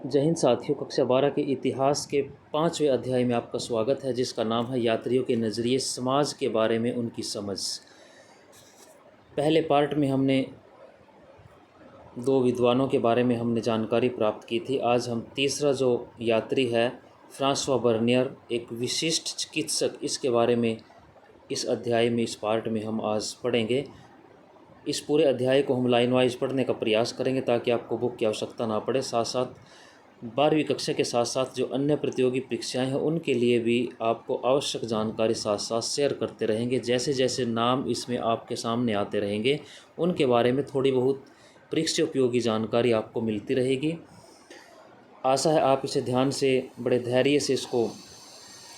जय हिंद साथियों। कक्षा 12 के इतिहास के 5वें अध्याय में आपका स्वागत है, जिसका नाम है यात्रियों के नज़रिए, समाज के बारे में उनकी समझ। पहले पार्ट में हमने दो विद्वानों के बारे में हमने जानकारी प्राप्त की थी। आज हम तीसरा जो यात्री है फ्रांसवा बर्नियर, एक विशिष्ट चिकित्सक, इसके बारे में इस अध्याय में, इस पार्ट में हम आज पढ़ेंगे। इस पूरे अध्याय को हम लाइन वाइज पढ़ने का प्रयास करेंगे ताकि आपको बुक की आवश्यकता ना पड़े। साथ साथ 12वीं कक्षा के साथ साथ जो अन्य प्रतियोगी परीक्षाएं हैं उनके लिए भी आपको आवश्यक जानकारी साथ साथ शेयर करते रहेंगे। जैसे जैसे नाम इसमें आपके सामने आते रहेंगे उनके बारे में थोड़ी बहुत परीक्षा उपयोगी जानकारी आपको मिलती रहेगी। आशा है आप इसे ध्यान से, बड़े धैर्य से इसको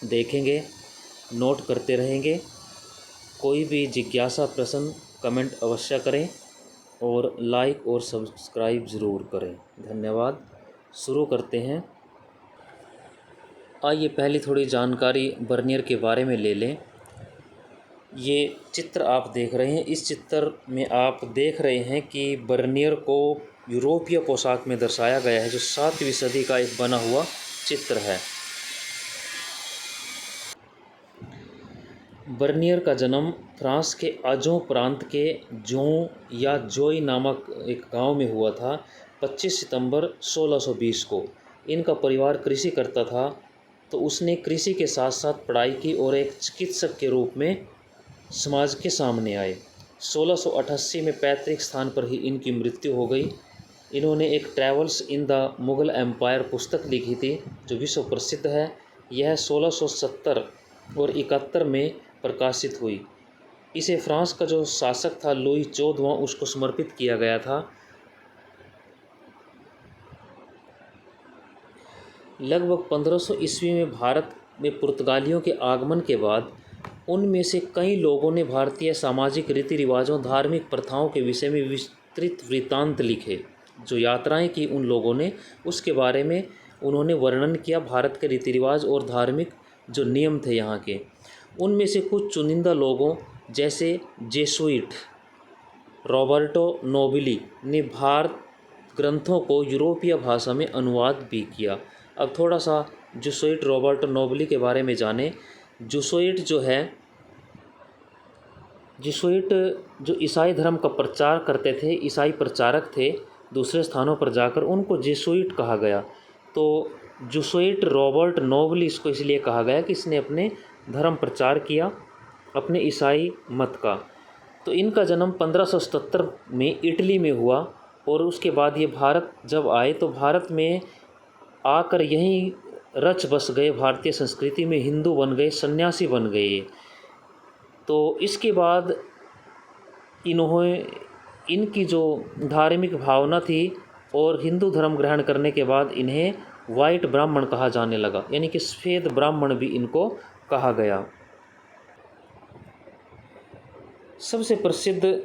देखेंगे, नोट करते रहेंगे। कोई भी जिज्ञासा, प्रश्न, कमेंट अवश्य करें और लाइक और सब्सक्राइब ज़रूर करें। धन्यवाद। शुरू करते हैं। आइए पहली थोड़ी जानकारी बर्नियर के बारे में ले लें। ये चित्र आप देख रहे हैं। इस चित्र में आप देख रहे हैं कि बर्नियर को यूरोपीय पोशाक में दर्शाया गया है, जो 7वीं सदी का एक बना हुआ चित्र है। बर्नियर का जन्म फ्रांस के आजों प्रांत के जों या जोई नामक एक गांव में हुआ था 25 सितंबर 1620 को। इनका परिवार कृषि करता था, तो उसने कृषि के साथ साथ पढ़ाई की और एक चिकित्सक के रूप में समाज के सामने आए। 1688 में पैतृक स्थान पर ही इनकी मृत्यु हो गई। इन्होंने एक travels in the Mughal empire पुस्तक लिखी थी जो विश्व प्रसिद्ध है। यह 1670 और 71 में प्रकाशित हुई। इसे फ्रांस का जो शासक था लुई 14वां, उसको समर्पित किया गया था। लगभग 1500 ईस्वी में भारत में पुर्तगालियों के आगमन के बाद उनमें से कई लोगों ने भारतीय सामाजिक रीति रिवाजों, धार्मिक प्रथाओं के विषय में विस्तृत वृत्तांत लिखे। जो यात्राएं की उन लोगों ने, उसके बारे में उन्होंने वर्णन किया। भारत के रीति रिवाज और धार्मिक जो नियम थे यहाँ के, उनमें से कुछ चुनिंदा लोगों जैसे जेसुइट रॉबर्टो नोबिली ने भारत ग्रंथों को यूरोपीय भाषा में अनुवाद भी किया। अब थोड़ा सा जेसुइट रॉबर्टो नोबिली के बारे में जानें। जेसुइट जो ईसाई धर्म का प्रचार करते थे, ईसाई प्रचारक थे, दूसरे स्थानों पर जाकर उनको जेसुइट कहा गया। तो जेसुइट रॉबर्ट नोबिली इसको इसलिए कहा गया कि इसने अपने धर्म प्रचार किया, अपने ईसाई मत का। तो इनका जन्म 1577 में इटली में हुआ और उसके बाद ये भारत जब आए तो भारत में आकर यहीं रच बस गए, भारतीय संस्कृति में हिंदू बन गए, सन्यासी बन गए। तो इसके बाद इनकी जो धार्मिक भावना थी और हिंदू धर्म ग्रहण करने के बाद इन्हें वाइट ब्राह्मण कहा जाने लगा, यानी कि सफ़ेद ब्राह्मण भी इनको कहा गया। सबसे प्रसिद्ध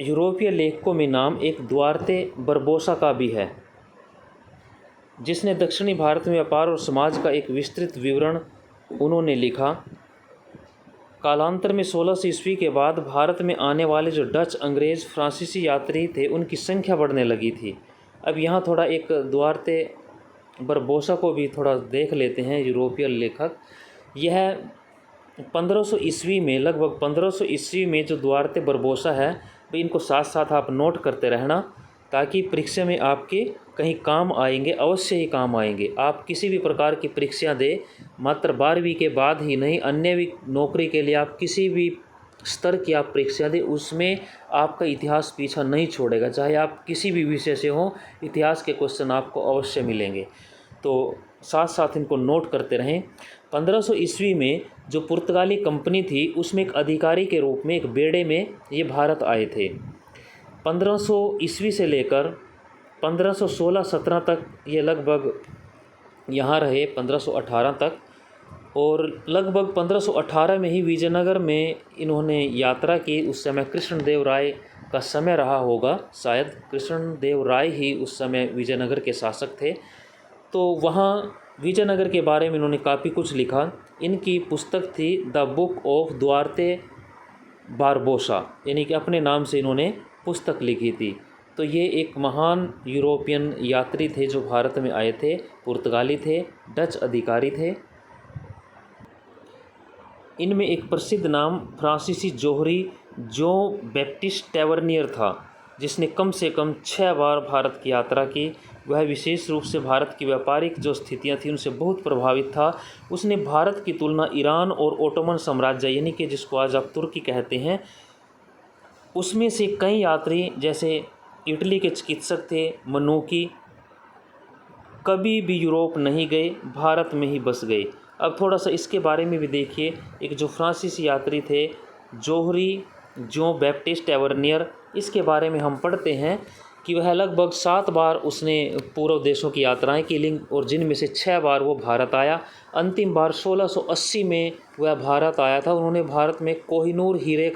यूरोपीय लेखकों में नाम एक दुआर्ते बरबोसा का भी है, जिसने दक्षिणी भारत में व्यापार और समाज का एक विस्तृत विवरण उन्होंने लिखा। कालांतर में 1600 ईस्वी के बाद भारत में आने वाले जो डच, अंग्रेज़, फ्रांसीसी यात्री थे उनकी संख्या बढ़ने लगी थी। अब यहाँ थोड़ा एक दुआर्ते बरबोसा को भी थोड़ा देख लेते हैं, यूरोपीय लेखक। यह 1500 ईस्वी में, लगभग 1500 ईस्वी में जो दुआर्ते बरबोसा है, तो इनको साथ साथ आप नोट करते रहना ताकि परीक्षा में आपके कहीं काम आएंगे, अवश्य ही काम आएंगे। आप किसी भी प्रकार की परीक्षा दें, मात्र 12वीं के बाद ही नहीं, अन्य भी नौकरी के लिए आप किसी भी स्तर की आप परीक्षा दें, उसमें आपका इतिहास पीछा नहीं छोड़ेगा। चाहे आप किसी भी विषय से हों, इतिहास के क्वेश्चन आपको अवश्य मिलेंगे। तो साथ साथ इनको नोट करते रहें। 1500 ईस्वी में जो पुर्तगाली कंपनी थी उसमें एक अधिकारी के रूप में एक बेड़े में ये भारत आए थे। 1500 ईस्वी से लेकर 1516-17 तक ये लगभग यहाँ रहे, 1518 तक। और लगभग 1518 में ही विजयनगर में इन्होंने यात्रा की। उस समय कृष्णदेव राय का समय रहा होगा, शायद कृष्णदेव राय ही उस समय विजयनगर के शासक थे। तो वहाँ विजयनगर के बारे में इन्होंने काफ़ी कुछ लिखा। इनकी पुस्तक थी the book of Duarte Barbosa, यानी कि अपने नाम से इन्होंने पुस्तक लिखी थी। तो ये एक महान यूरोपियन यात्री थे जो भारत में आए थे, पुर्तगाली थे, डच अधिकारी थे। इनमें एक प्रसिद्ध नाम फ्रांसीसी जोहरी जॉन बैप्टिस्ट टैवर्नियर था, जिसने कम से कम 6 बार भारत की यात्रा की। वह विशेष रूप से भारत की व्यापारिक जो स्थितियां थी उनसे बहुत प्रभावित था। उसने भारत की तुलना ईरान और ओटोमन साम्राज्य यानी कि जिसको आज आप तुर्की कहते हैं, उसमें से कई यात्री जैसे इटली के चिकित्सक थे मनुकी, कभी भी यूरोप नहीं गए, भारत में ही बस गए। अब थोड़ा सा इसके बारे में भी देखिए। एक जो फ्रांसीसी यात्री थे जोहरी जॉन बैप्टिस्ट टैवर्नियर, इसके बारे में हम पढ़ते हैं कि वह लगभग 7 बार उसने पूर्व देशों की यात्राएं की, और जिनमें से 6 बार वो भारत आया। अंतिम बार 1680 में वह भारत आया था। उन्होंने भारत में कोहिनूर हीरे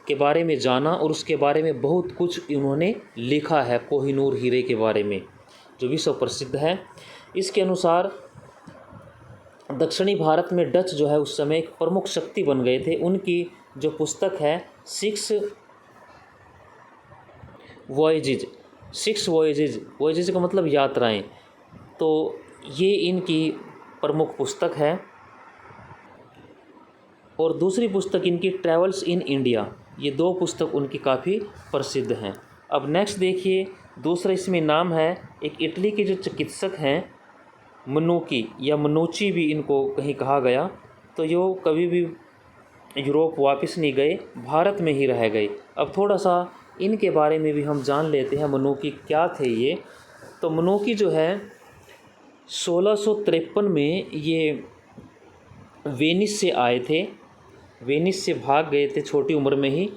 के बारे में जाना और उसके बारे में बहुत कुछ उन्होंने लिखा है, कोहिनूर हीरे के बारे में जो विश्व प्रसिद्ध है। इसके अनुसार दक्षिणी भारत में डच जो है उस समय एक प्रमुख शक्ति बन गए थे। उनकी जो पुस्तक है 6 वॉयजेज का मतलब यात्राएं, तो ये इनकी प्रमुख पुस्तक है। और दूसरी पुस्तक इनकी ट्रैवल्स इन इंडिया, ये 2 पुस्तक उनकी काफ़ी प्रसिद्ध हैं। अब नेक्स्ट देखिए, दूसरा इसमें नाम है एक इटली के जो चिकित्सक हैं मनुकी या मनुची भी इनको कहीं कहा गया। तो यो कभी भी यूरोप वापस नहीं गए, भारत में ही रह गए। अब थोड़ा सा इनके बारे में भी हम जान लेते हैं, मनुकी क्या थे ये। तो मनुकी जो है 1653 में ये वेनिस से आए थे, वेनिस से भाग गए थे छोटी उम्र में ही।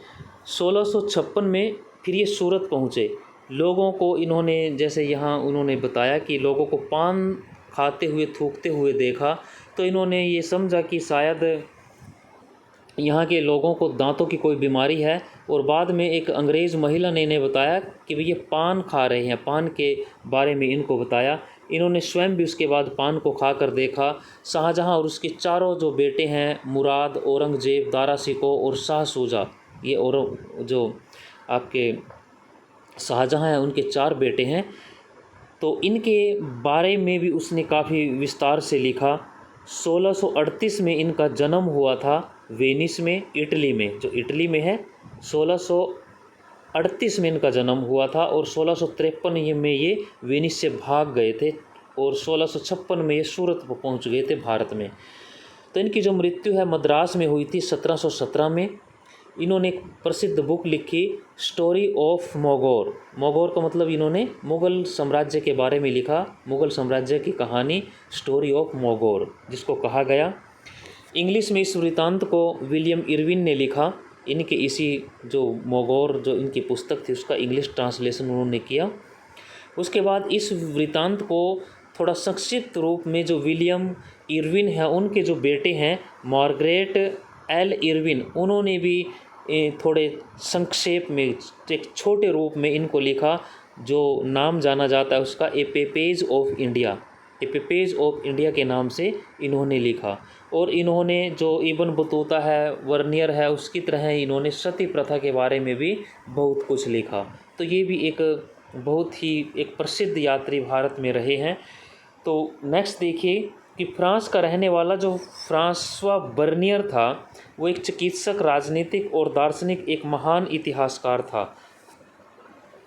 1656 में फिर ये सूरत पहुँचे। लोगों को इन्होंने, जैसे यहाँ उन्होंने बताया कि लोगों को पान खाते हुए थूकते हुए देखा, तो इन्होंने ये समझा कि शायद यहाँ के लोगों को दांतों की कोई बीमारी है। और बाद में एक अंग्रेज़ महिला ने इन्हें बताया कि ये पान खा रहे हैं, पान के बारे में इनको बताया। इन्होंने स्वयं भी उसके बाद पान को खा कर देखा। शाहजहाँ और उसके चारों जो बेटे हैं, मुराद, औरंगजेब, दारा शिकोह और शाह शुजा, ये और जो आपके शाहजहाँ हैं उनके 4 बेटे हैं, तो इनके बारे में भी उसने काफ़ी विस्तार से लिखा। 1638 में इनका जन्म हुआ था वेनिस में, इटली में, जो इटली में है। 1638 में इनका जन्म हुआ था और 1653 में ये वेनिस से भाग गए थे और 1656 में ये सूरत पर पहुंच गए थे भारत में। तो इनकी जो मृत्यु है मद्रास में हुई थी 1717 में। इन्होंने एक प्रसिद्ध बुक लिखी स्टोरी ऑफ मोगोर। मोगोर का मतलब इन्होंने मुग़ल साम्राज्य के बारे में लिखा, मुग़ल साम्राज्य की कहानी स्टोरी ऑफ मोगोर जिसको कहा गया। इंग्लिश में इस वृत्तांत को विलियम इरविन ने लिखा। इनके इसी जो मोगोर जो इनकी पुस्तक थी उसका इंग्लिश ट्रांसलेशन उन्होंने किया। उसके बाद इस वृत्तांत को थोड़ा संक्षिप्त रूप में जो विलियम इरविन है उनके जो बेटे हैं मार्गरेट एल इरविन, उन्होंने भी थोड़े संक्षेप में एक छोटे रूप में इनको लिखा, जो नाम जाना जाता है उसका a page of India. A page of India के नाम से इन्होंने लिखा। और इन्होंने जो इब्न बतूता है, वर्नियर है, उसकी तरह इन्होंने सती प्रथा के बारे में भी बहुत कुछ लिखा। तो ये भी एक बहुत ही एक प्रसिद्ध यात्री भारत में रहे हैं। तो नेक्स्ट देखिए कि फ्रांस का रहने वाला जो फ्रांसवा बर्नियर था वो एक चिकित्सक, राजनीतिक और दार्शनिक एक महान इतिहासकार था।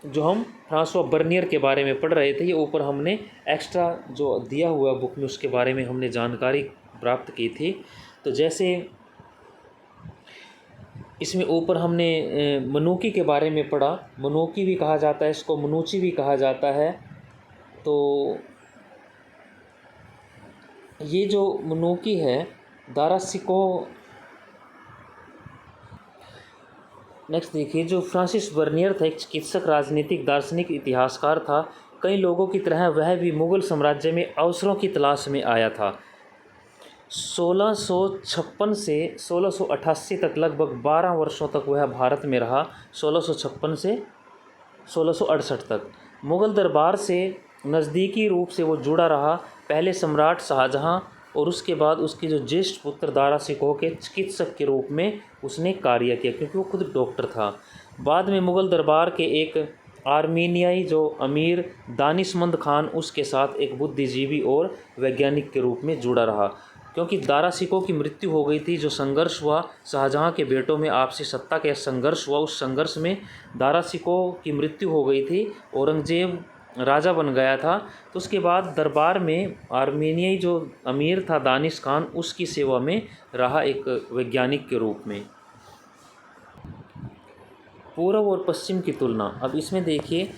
जो हम फ्रांसवा बर्नियर के बारे में पढ़ रहे थे, ये ऊपर हमने एक्स्ट्रा जो दिया हुआ बुक में उसके बारे में हमने जानकारी प्राप्त की थी। तो जैसे इसमें ऊपर हमने मनुकी के बारे में पढ़ा, मनुकी भी कहा जाता है इसको, मनुची भी कहा जाता है। तो ये जो मनुकी है दारा शिकोह। नेक्स्ट देखिए, जो फ्रांसिस बर्नियर था एक चिकित्सक, राजनीतिक, दार्शनिक, इतिहासकार था। कई लोगों की तरह वह भी मुग़ल साम्राज्य में अवसरों की तलाश में आया था। 1656 से 1688 तक लगभग 12 वर्षों तक वह भारत में रहा। 1656 से 1668 तक मुग़ल दरबार से नज़दीकी रूप से वो जुड़ा रहा। पहले सम्राट शाहजहाँ और उसके बाद उसके जो ज्येष्ठ पुत्र दारा शिकोह के चिकित्सक के रूप में उसने कार्य किया, क्योंकि वो खुद डॉक्टर था। बाद में मुग़ल दरबार के एक आर्मीनियाई जो अमीर दानिशमंद खान उसके साथ एक बुद्धिजीवी और वैज्ञानिक के रूप में जुड़ा रहा। क्योंकि दारा शिकोह की मृत्यु हो गई थी, जो संघर्ष हुआ शाहजहां के बेटों में आपसी सत्ता का संघर्ष हुआ, उस संघर्ष में दारा शिकोह की मृत्यु हो गई थी, औरंगजेब राजा बन गया था। तो उसके बाद दरबार में आर्मीनियाई जो अमीर था दानिश खान, उसकी सेवा में रहा एक वैज्ञानिक के रूप में। पूर्व और पश्चिम की तुलना। अब इसमें देखिए,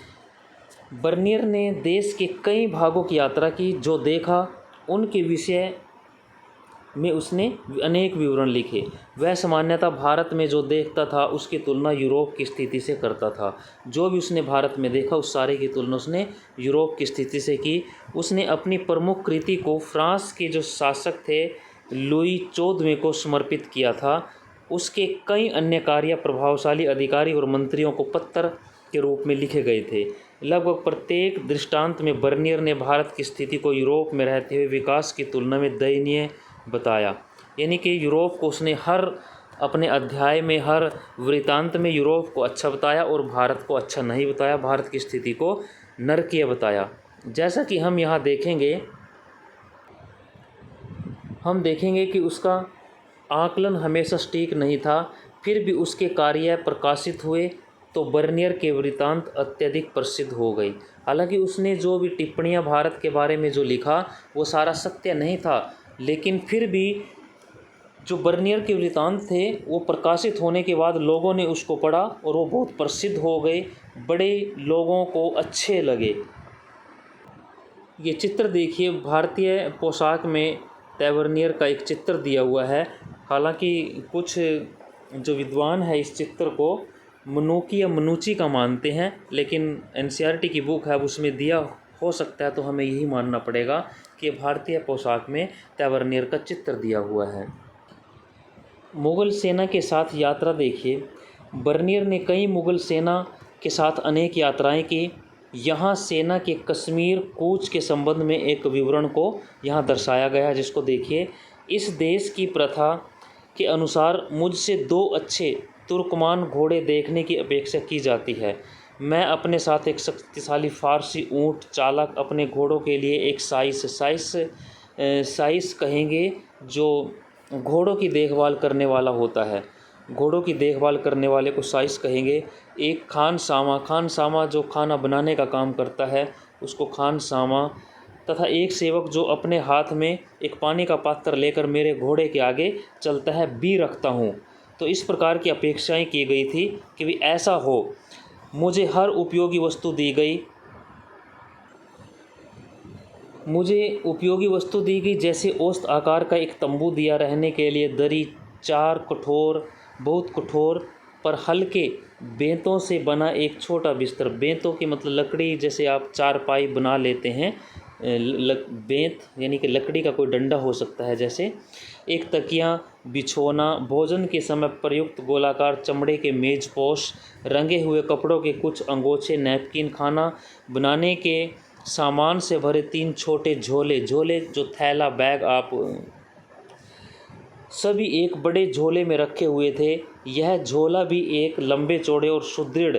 बर्नियर ने देश के कई भागों की यात्रा की, जो देखा उनके विषय में उसने अनेक विवरण लिखे। वह सामान्यतः भारत में जो देखता था उसकी तुलना यूरोप की स्थिति से करता था। जो भी उसने भारत में देखा उस सारे की तुलना उसने यूरोप की स्थिति से की। उसने अपनी प्रमुख कृति को फ्रांस के जो शासक थे लुई 14वें को समर्पित किया था। उसके कई अन्य कार्य प्रभावशाली अधिकारी और मंत्रियों को पत्र के रूप में लिखे गए थे। लगभग प्रत्येक दृष्टांत में बर्नियर ने भारत की स्थिति को यूरोप में रहते हुए विकास की तुलना में दयनीय बताया। यानी कि यूरोप को उसने हर अपने अध्याय में, हर वृत्तांत में यूरोप को अच्छा बताया और भारत को अच्छा नहीं बताया, भारत की स्थिति को नरकीय बताया। जैसा कि हम यहाँ देखेंगे कि उसका आकलन हमेशा सटीक नहीं था, फिर भी उसके कार्य प्रकाशित हुए तो बर्नियर के वृत्तांत अत्यधिक प्रसिद्ध हो गई। हालांकि उसने जो भी टिप्पणियाँ भारत के बारे में जो लिखा वो सारा सत्य नहीं था, लेकिन फिर भी जो बर्नियर के वृत्तांत थे वो प्रकाशित होने के बाद लोगों ने उसको पढ़ा और वो बहुत प्रसिद्ध हो गए, बड़े लोगों को अच्छे लगे। ये चित्र देखिए, भारतीय पोशाक में टैवर्नियर का एक चित्र दिया हुआ है। हालांकि कुछ जो विद्वान है इस चित्र को मनुकी या मनुची का मानते हैं, लेकिन एनसीईआरटी की बुक है उसमें दिया हो सकता है, तो हमें यही मानना पड़ेगा कि भारतीय पोशाक में टैवर्नियर का चित्र दिया हुआ है। मुग़ल सेना के साथ यात्रा देखिए, बर्नियर ने कई मुग़ल सेना के साथ अनेक यात्राएं की। यहाँ सेना के कश्मीर कूच के संबंध में एक विवरण को यहाँ दर्शाया गया है, जिसको देखिए। इस देश की प्रथा के अनुसार मुझसे 2 अच्छे तुर्कमान घोड़े देखने की अपेक्षा की जाती है। मैं अपने साथ एक शक्तिशाली फारसी ऊँट चालक, अपने घोड़ों के लिए एक साइस कहेंगे, जो घोड़ों की देखभाल करने वाला होता है। घोड़ों की देखभाल करने वाले को साइस कहेंगे। एक खानसामा जो खाना बनाने का काम करता है उसको खानसामा, तथा एक सेवक जो अपने हाथ में एक पानी का पात्र लेकर मेरे घोड़े के आगे चलता है, बी रखता हूँ। तो इस प्रकार की अपेक्षाएं की गई थी कि भी ऐसा हो। मुझे हर उपयोगी वस्तु दी गई, जैसे औसत आकार का एक तंबू दिया, रहने के लिए दरी, 4 बहुत कठोर पर हल्के बेंतों से बना एक छोटा बिस्तर। बेंतों की मतलब लकड़ी, जैसे आप चारपाई बना लेते हैं, बेंत यानी कि लकड़ी का कोई डंडा हो सकता है जैसे। एक तकिया, बिछोना, भोजन के समय प्रयुक्त गोलाकार चमड़े के मेजपोश, रंगे हुए कपड़ों के कुछ अंगोछे, नैपकिन, खाना बनाने के सामान से भरे 3 छोटे झोले जो थैला बैग आप सभी एक बड़े झोले में रखे हुए थे। यह झोला भी एक लंबे चौड़े और सुदृढ़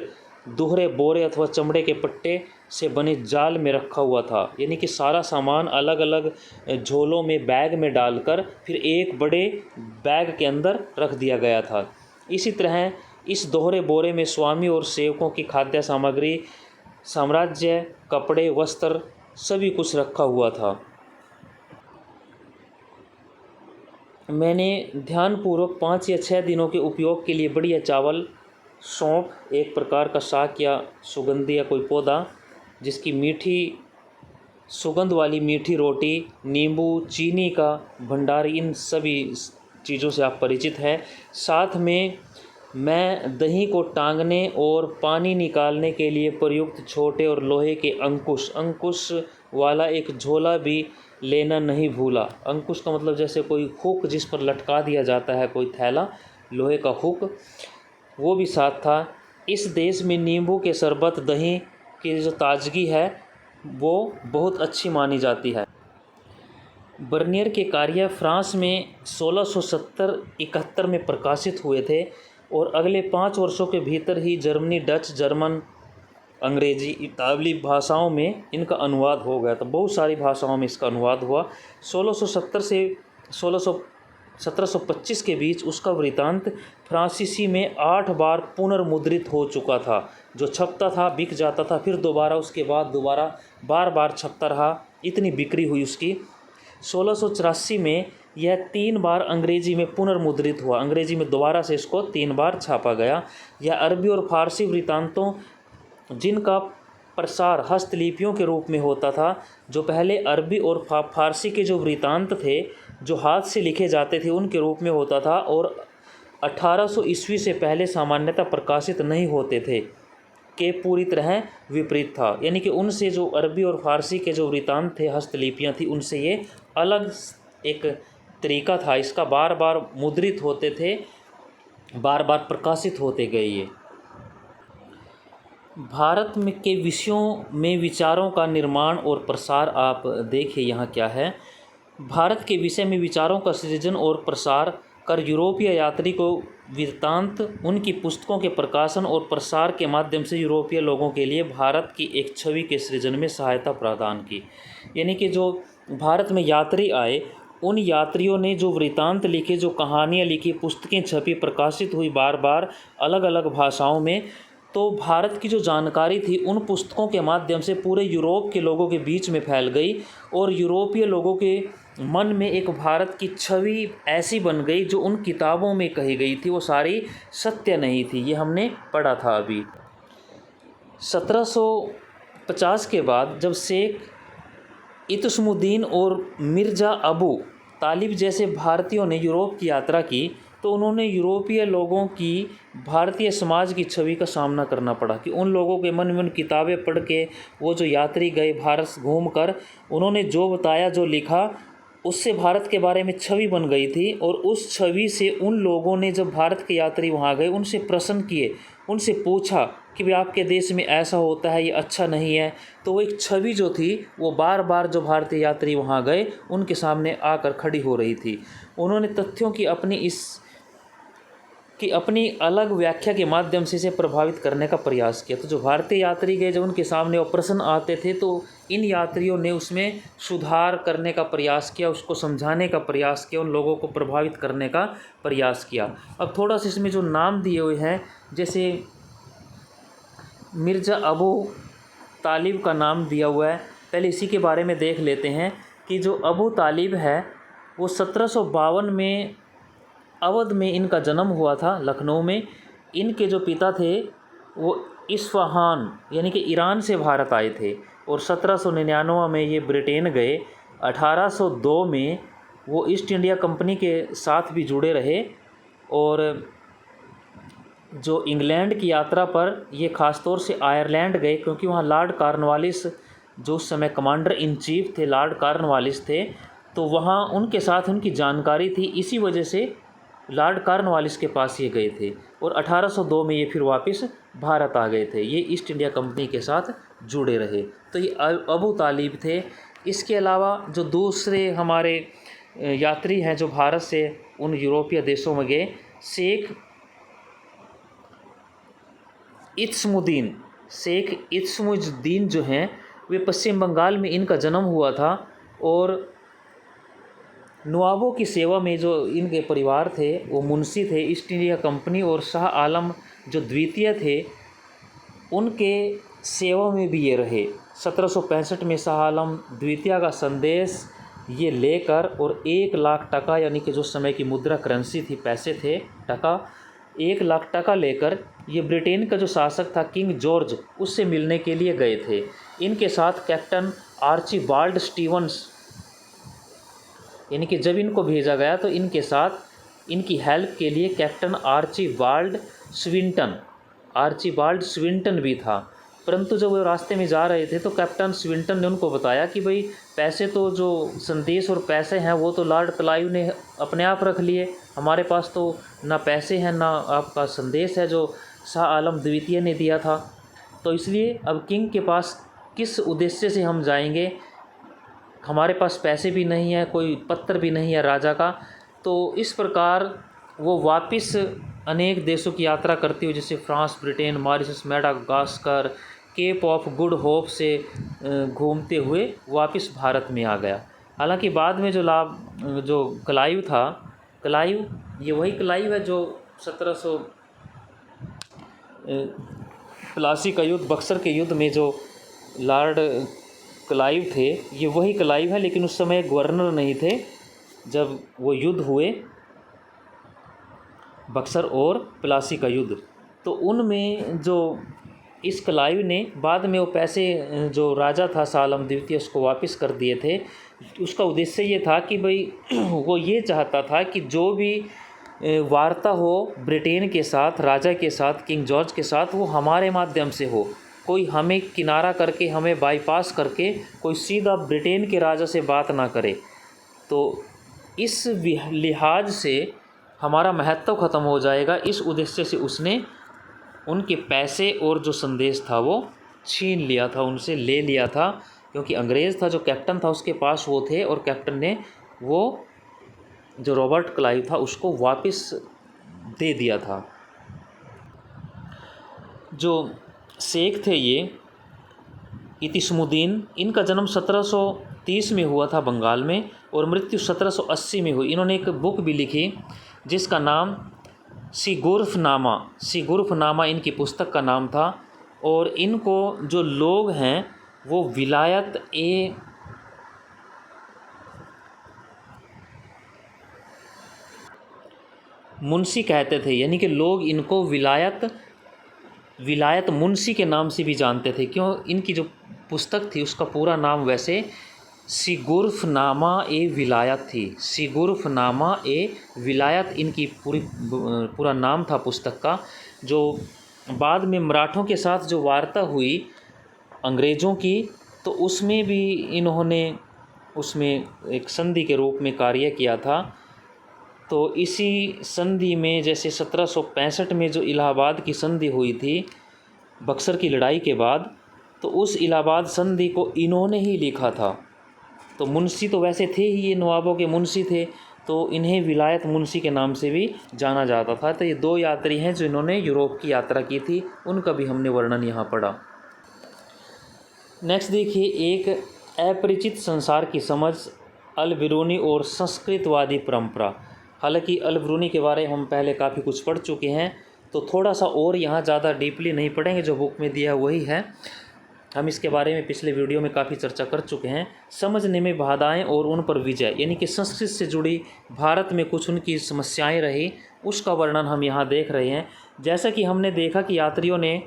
दोहरे बोरे अथवा चमड़े के पट्टे से बने जाल में रखा हुआ था। यानी कि सारा सामान अलग अलग झोलों में, बैग में डालकर फिर एक बड़े बैग के अंदर रख दिया गया था। इसी तरह इस दोहरे बोरे में स्वामी और सेवकों की खाद्य सामग्री, साम्राज्य, कपड़े, वस्त्र सभी कुछ रखा हुआ था। मैंने ध्यानपूर्वक 5 या 6 दिनों के उपयोग के लिए बढ़िया चावल, सौंफ, एक प्रकार का शाक या सुगंधी या कोई पौधा जिसकी मीठी सुगंध वाली मीठी रोटी, नींबू, चीनी का भंडार, इन सभी चीज़ों से आप परिचित हैं। साथ में मैं दही को टांगने और पानी निकालने के लिए प्रयुक्त छोटे और लोहे के अंकुश वाला एक झोला भी लेना नहीं भूला। अंकुश का मतलब जैसे कोई हुक जिस पर लटका दिया जाता है कोई थैला, लोहे का हुक, वो भी साथ था। इस देश में नींबू के शरबत, दही की जो ताजगी है वो बहुत अच्छी मानी जाती है। बर्नियर के कार्य फ्रांस में 1670-71 में प्रकाशित हुए थे और अगले 5 वर्षों के भीतर ही जर्मनी, डच, जर्मन अंग्रेजी, इतालवी भाषाओं में इनका अनुवाद हो गया। तो बहुत सारी भाषाओं में इसका अनुवाद हुआ। 1670 से 1725 के बीच उसका वृत्तांत फ्रांसीसी में 8 बार पुनर्मुद्रित हो चुका था। जो छपता था, बिक जाता था, फिर दोबारा उसके बाद दोबारा बार बार छपता रहा, इतनी बिक्री हुई उसकी। 1684 में यह 3 बार अंग्रेजी में पुनर्मुद्रित हुआ। अंग्रेजी में दोबारा से इसको 3 बार छापा गया। यह अरबी और फारसी वृत्तांतों जिनका प्रसार हस्तलिपियों के रूप में होता था, जो पहले अरबी और फारसी के जो वृत्तांत थे जो हाथ से लिखे जाते थे उनके रूप में होता था, और 1800 ईस्वी से पहले सामान्यतः प्रकाशित नहीं होते थे, के पूरी तरह विपरीत था। यानी कि उनसे जो अरबी और फारसी के जो वृत्तांत थे, हस्तलिपियाँ थी, उनसे ये अलग एक तरीका था इसका। बार बार मुद्रित होते थे, बार बार प्रकाशित होते गए। ये भारत में के विषयों में विचारों का निर्माण और प्रसार आप देखिए यहाँ क्या है। भारत के विषय में विचारों का सृजन और प्रसार कर यूरोपीय यात्री को वृत्तांत, उनकी पुस्तकों के प्रकाशन और प्रसार के माध्यम से यूरोपीय लोगों के लिए भारत की एक छवि के सृजन में सहायता प्रदान की। यानी कि जो भारत में यात्री आए, उन यात्रियों ने जो वृत्तांत लिखे, जो कहानियाँ लिखी, पुस्तकें छपी, प्रकाशित हुई बार बार अलग अलग भाषाओं में, तो भारत की जो जानकारी थी उन पुस्तकों के माध्यम से पूरे यूरोप के लोगों के बीच में फैल गई, और यूरोपीय लोगों के मन में एक भारत की छवि ऐसी बन गई जो उन किताबों में कही गई थी वो सारी सत्य नहीं थी। ये हमने पढ़ा था अभी। 1750 के बाद जब शेख इत्समुद्दीन और मिर्ज़ा अबू तालिब जैसे भारतीयों ने यूरोप की यात्रा की, तो उन्होंने यूरोपीय लोगों की भारतीय समाज की छवि का सामना करना पड़ा कि उन लोगों के मन में उन किताबें पढ़ के, वो जो यात्री गए भारत घूमकर, उन्होंने जो बताया, जो लिखा, उससे भारत के बारे में छवि बन गई थी। और उस छवि से उन लोगों ने, जब भारत के यात्री वहाँ गए, उनसे प्रश्न किए, उनसे पूछा कि भाई आपके देश में ऐसा होता है, ये अच्छा नहीं है। तो वो एक छवि जो थी वो बार बार जो भारतीय यात्री वहाँ गए उनके सामने आकर खड़ी हो रही थी। उन्होंने तथ्यों की अपनी अलग व्याख्या के माध्यम से इसे प्रभावित करने का प्रयास किया। तो जो भारतीय यात्री गए, जब उनके सामने वो प्रश्न आते थे, तो इन यात्रियों ने उसमें सुधार करने का प्रयास किया, उसको समझाने का प्रयास किया, उन लोगों को प्रभावित करने का प्रयास किया। अब थोड़ा सा इसमें जो नाम दिए हुए हैं, जैसे मिर्ज़ा अबू तालिब का नाम दिया हुआ है, पहले इसी के बारे में देख लेते हैं कि जो अबू तालिब है वो 1752 में अवध में इनका जन्म हुआ था, लखनऊ में। इनके जो पिता थे वो इस्फ़हान यानी कि ईरान से भारत आए थे, और 1799 में ये ब्रिटेन गए। 1802 में वो ईस्ट इंडिया कंपनी के साथ भी जुड़े रहे, और जो इंग्लैंड की यात्रा पर ये ख़ास तौर से आयरलैंड गए, क्योंकि वहाँ लॉर्ड कॉर्नवालिस जो उस समय कमांडर इन चीफ थे, लॉर्ड कॉर्नवालिस थे, तो वहाँ उनके साथ उनकी जानकारी थी, इसी वजह से लॉर्ड कॉर्नवालिस के पास ये गए थे। और 1802 में ये फिर वापस भारत आ गए थे। ये ईस्ट इंडिया कंपनी के साथ जुड़े रहे। तो ये अबू तालिब थे। इसके अलावा जो दूसरे हमारे यात्री हैं जो भारत से उन यूरोपीय देशों में गए, शेख इत्समुद्दीन जो हैं, वे पश्चिम बंगाल में इनका जन्म हुआ था, और नवाबों की सेवा में जो इनके परिवार थे वो मुंशी थे। ईस्ट इंडिया कंपनी और शाह आलम जो द्वितीय थे उनके सेवा में भी ये रहे। 1765 में शाह आलम द्वितीय का संदेश ये लेकर, और 1 लाख टका यानी कि जो समय की मुद्रा करेंसी थी, पैसे थे, टका, 1 लाख टका लेकर ये ब्रिटेन का जो शासक था किंग जॉर्ज, उससे मिलने के लिए गए थे। इनके साथ कैप्टन आर्चीबाल्ड स्टीवंस, यानी कि जब इनको भेजा गया तो इनके साथ इनकी हेल्प के लिए कैप्टन आर्चीबाल्ड स्विंटन भी था। परंतु जब वो रास्ते में जा रहे थे तो कैप्टन स्विंटन ने उनको बताया कि भाई पैसे तो, जो संदेश और पैसे हैं वो तो लॉर्ड क्लाइव ने अपने आप रख लिए, हमारे पास तो ना पैसे हैं ना आपका संदेश है जो शाह आलम द्वितीय ने दिया था। तो इसलिए अब किंग के पास किस उद्देश्य से हम जाएंगे, हमारे पास पैसे भी नहीं है, कोई पत्र भी नहीं है राजा का। तो इस प्रकार वो वापस अनेक देशों की यात्रा करते हुए, जैसे France, Britain, Mauritius, Madagascar, Cape of Good Hope से घूमते हुए वापस भारत में आ गया। हालांकि बाद में जो क्लाइव था, क्लाइव ये वही क्लाइव है जो 1782 का युद्ध, बक्सर के युद्ध में जो लॉर्ड क्लाइव थे, ये वही क्लाइव है, लेकिन उस समय गवर्नर नहीं थे जब वो युद्ध हुए, बक्सर और प्लासी का युद्ध। तो उनमें जो इस क्लाइव ने बाद में वो पैसे जो राजा था सालम द्वितीय उसको वापस कर दिए थे। उसका उद्देश्य ये था कि भाई वो ये चाहता था कि जो भी वार्ता हो ब्रिटेन के साथ, राजा के साथ, किंग जॉर्ज के साथ, वो हमारे माध्यम से हो। कोई हमें किनारा करके, हमें बाईपास करके कोई सीधा ब्रिटेन के राजा से बात ना करे। तो इस लिहाज से हमारा महत्व ख़त्म हो जाएगा। इस उद्देश्य से उसने उनके पैसे और जो संदेश था वो छीन लिया था, उनसे ले लिया था, क्योंकि अंग्रेज़ था जो कैप्टन था उसके पास वो थे, और कैप्टन ने वो जो रॉबर्ट क्लाइव था उसको वापस दे दिया था। जो शेख थे ये इतिसमुद्दीन, इनका जन्म 1730 में हुआ था बंगाल में और मृत्यु 1780 में हुई। इन्होंने एक बुक भी लिखी जिसका नाम सिगुर्फनामा इनकी पुस्तक का नाम था। और इनको जो लोग हैं वो विलायत ए मुंशी कहते थे, यानी कि लोग इनको विलायत मुंशी के नाम से भी जानते थे। क्यों? इनकी जो पुस्तक थी उसका पूरा नाम वैसे सिगुर्फनामा ए विलायत थी। सिगुर्फनामा ए विलायत इनकी पूरा नाम था पुस्तक का। जो बाद में मराठों के साथ जो वार्ता हुई अंग्रेज़ों की, तो उसमें भी इन्होंने उसमें एक संधि के रूप में कार्य किया था। तो इसी संधि में जैसे 1765 में जो इलाहाबाद की संधि हुई थी बक्सर की लड़ाई के बाद, तो उस इलाहाबाद संधि को इन्होंने ही लिखा था। तो मुंशी तो वैसे थे ही, ये नवाबों के मुंशी थे, तो इन्हें विलायत मुंशी के नाम से भी जाना जाता था। तो ये दो यात्री हैं जो इन्होंने यूरोप की यात्रा की थी, उनका भी हमने वर्णन यहाँ पढ़ा। नेक्स्ट देखिए, एक अपरिचित संसार की समझ, अल बिरूनी और संस्कृतवादी परंपरा। हालांकि अल बिरूनी के बारे में हम पहले काफ़ी कुछ पढ़ चुके हैं, तो थोड़ा सा और यहाँ ज़्यादा डीपली नहीं पढ़ेंगे, जो बुक में दिया वही है। हम इसके बारे में पिछले वीडियो में काफ़ी चर्चा कर चुके हैं। समझने में बाधाएं और उन पर विजय, यानी कि संस्कृत से जुड़ी भारत में कुछ उनकी समस्याएं रही, उसका वर्णन हम यहाँ देख रहे हैं। जैसा कि हमने देखा कि यात्रियों ने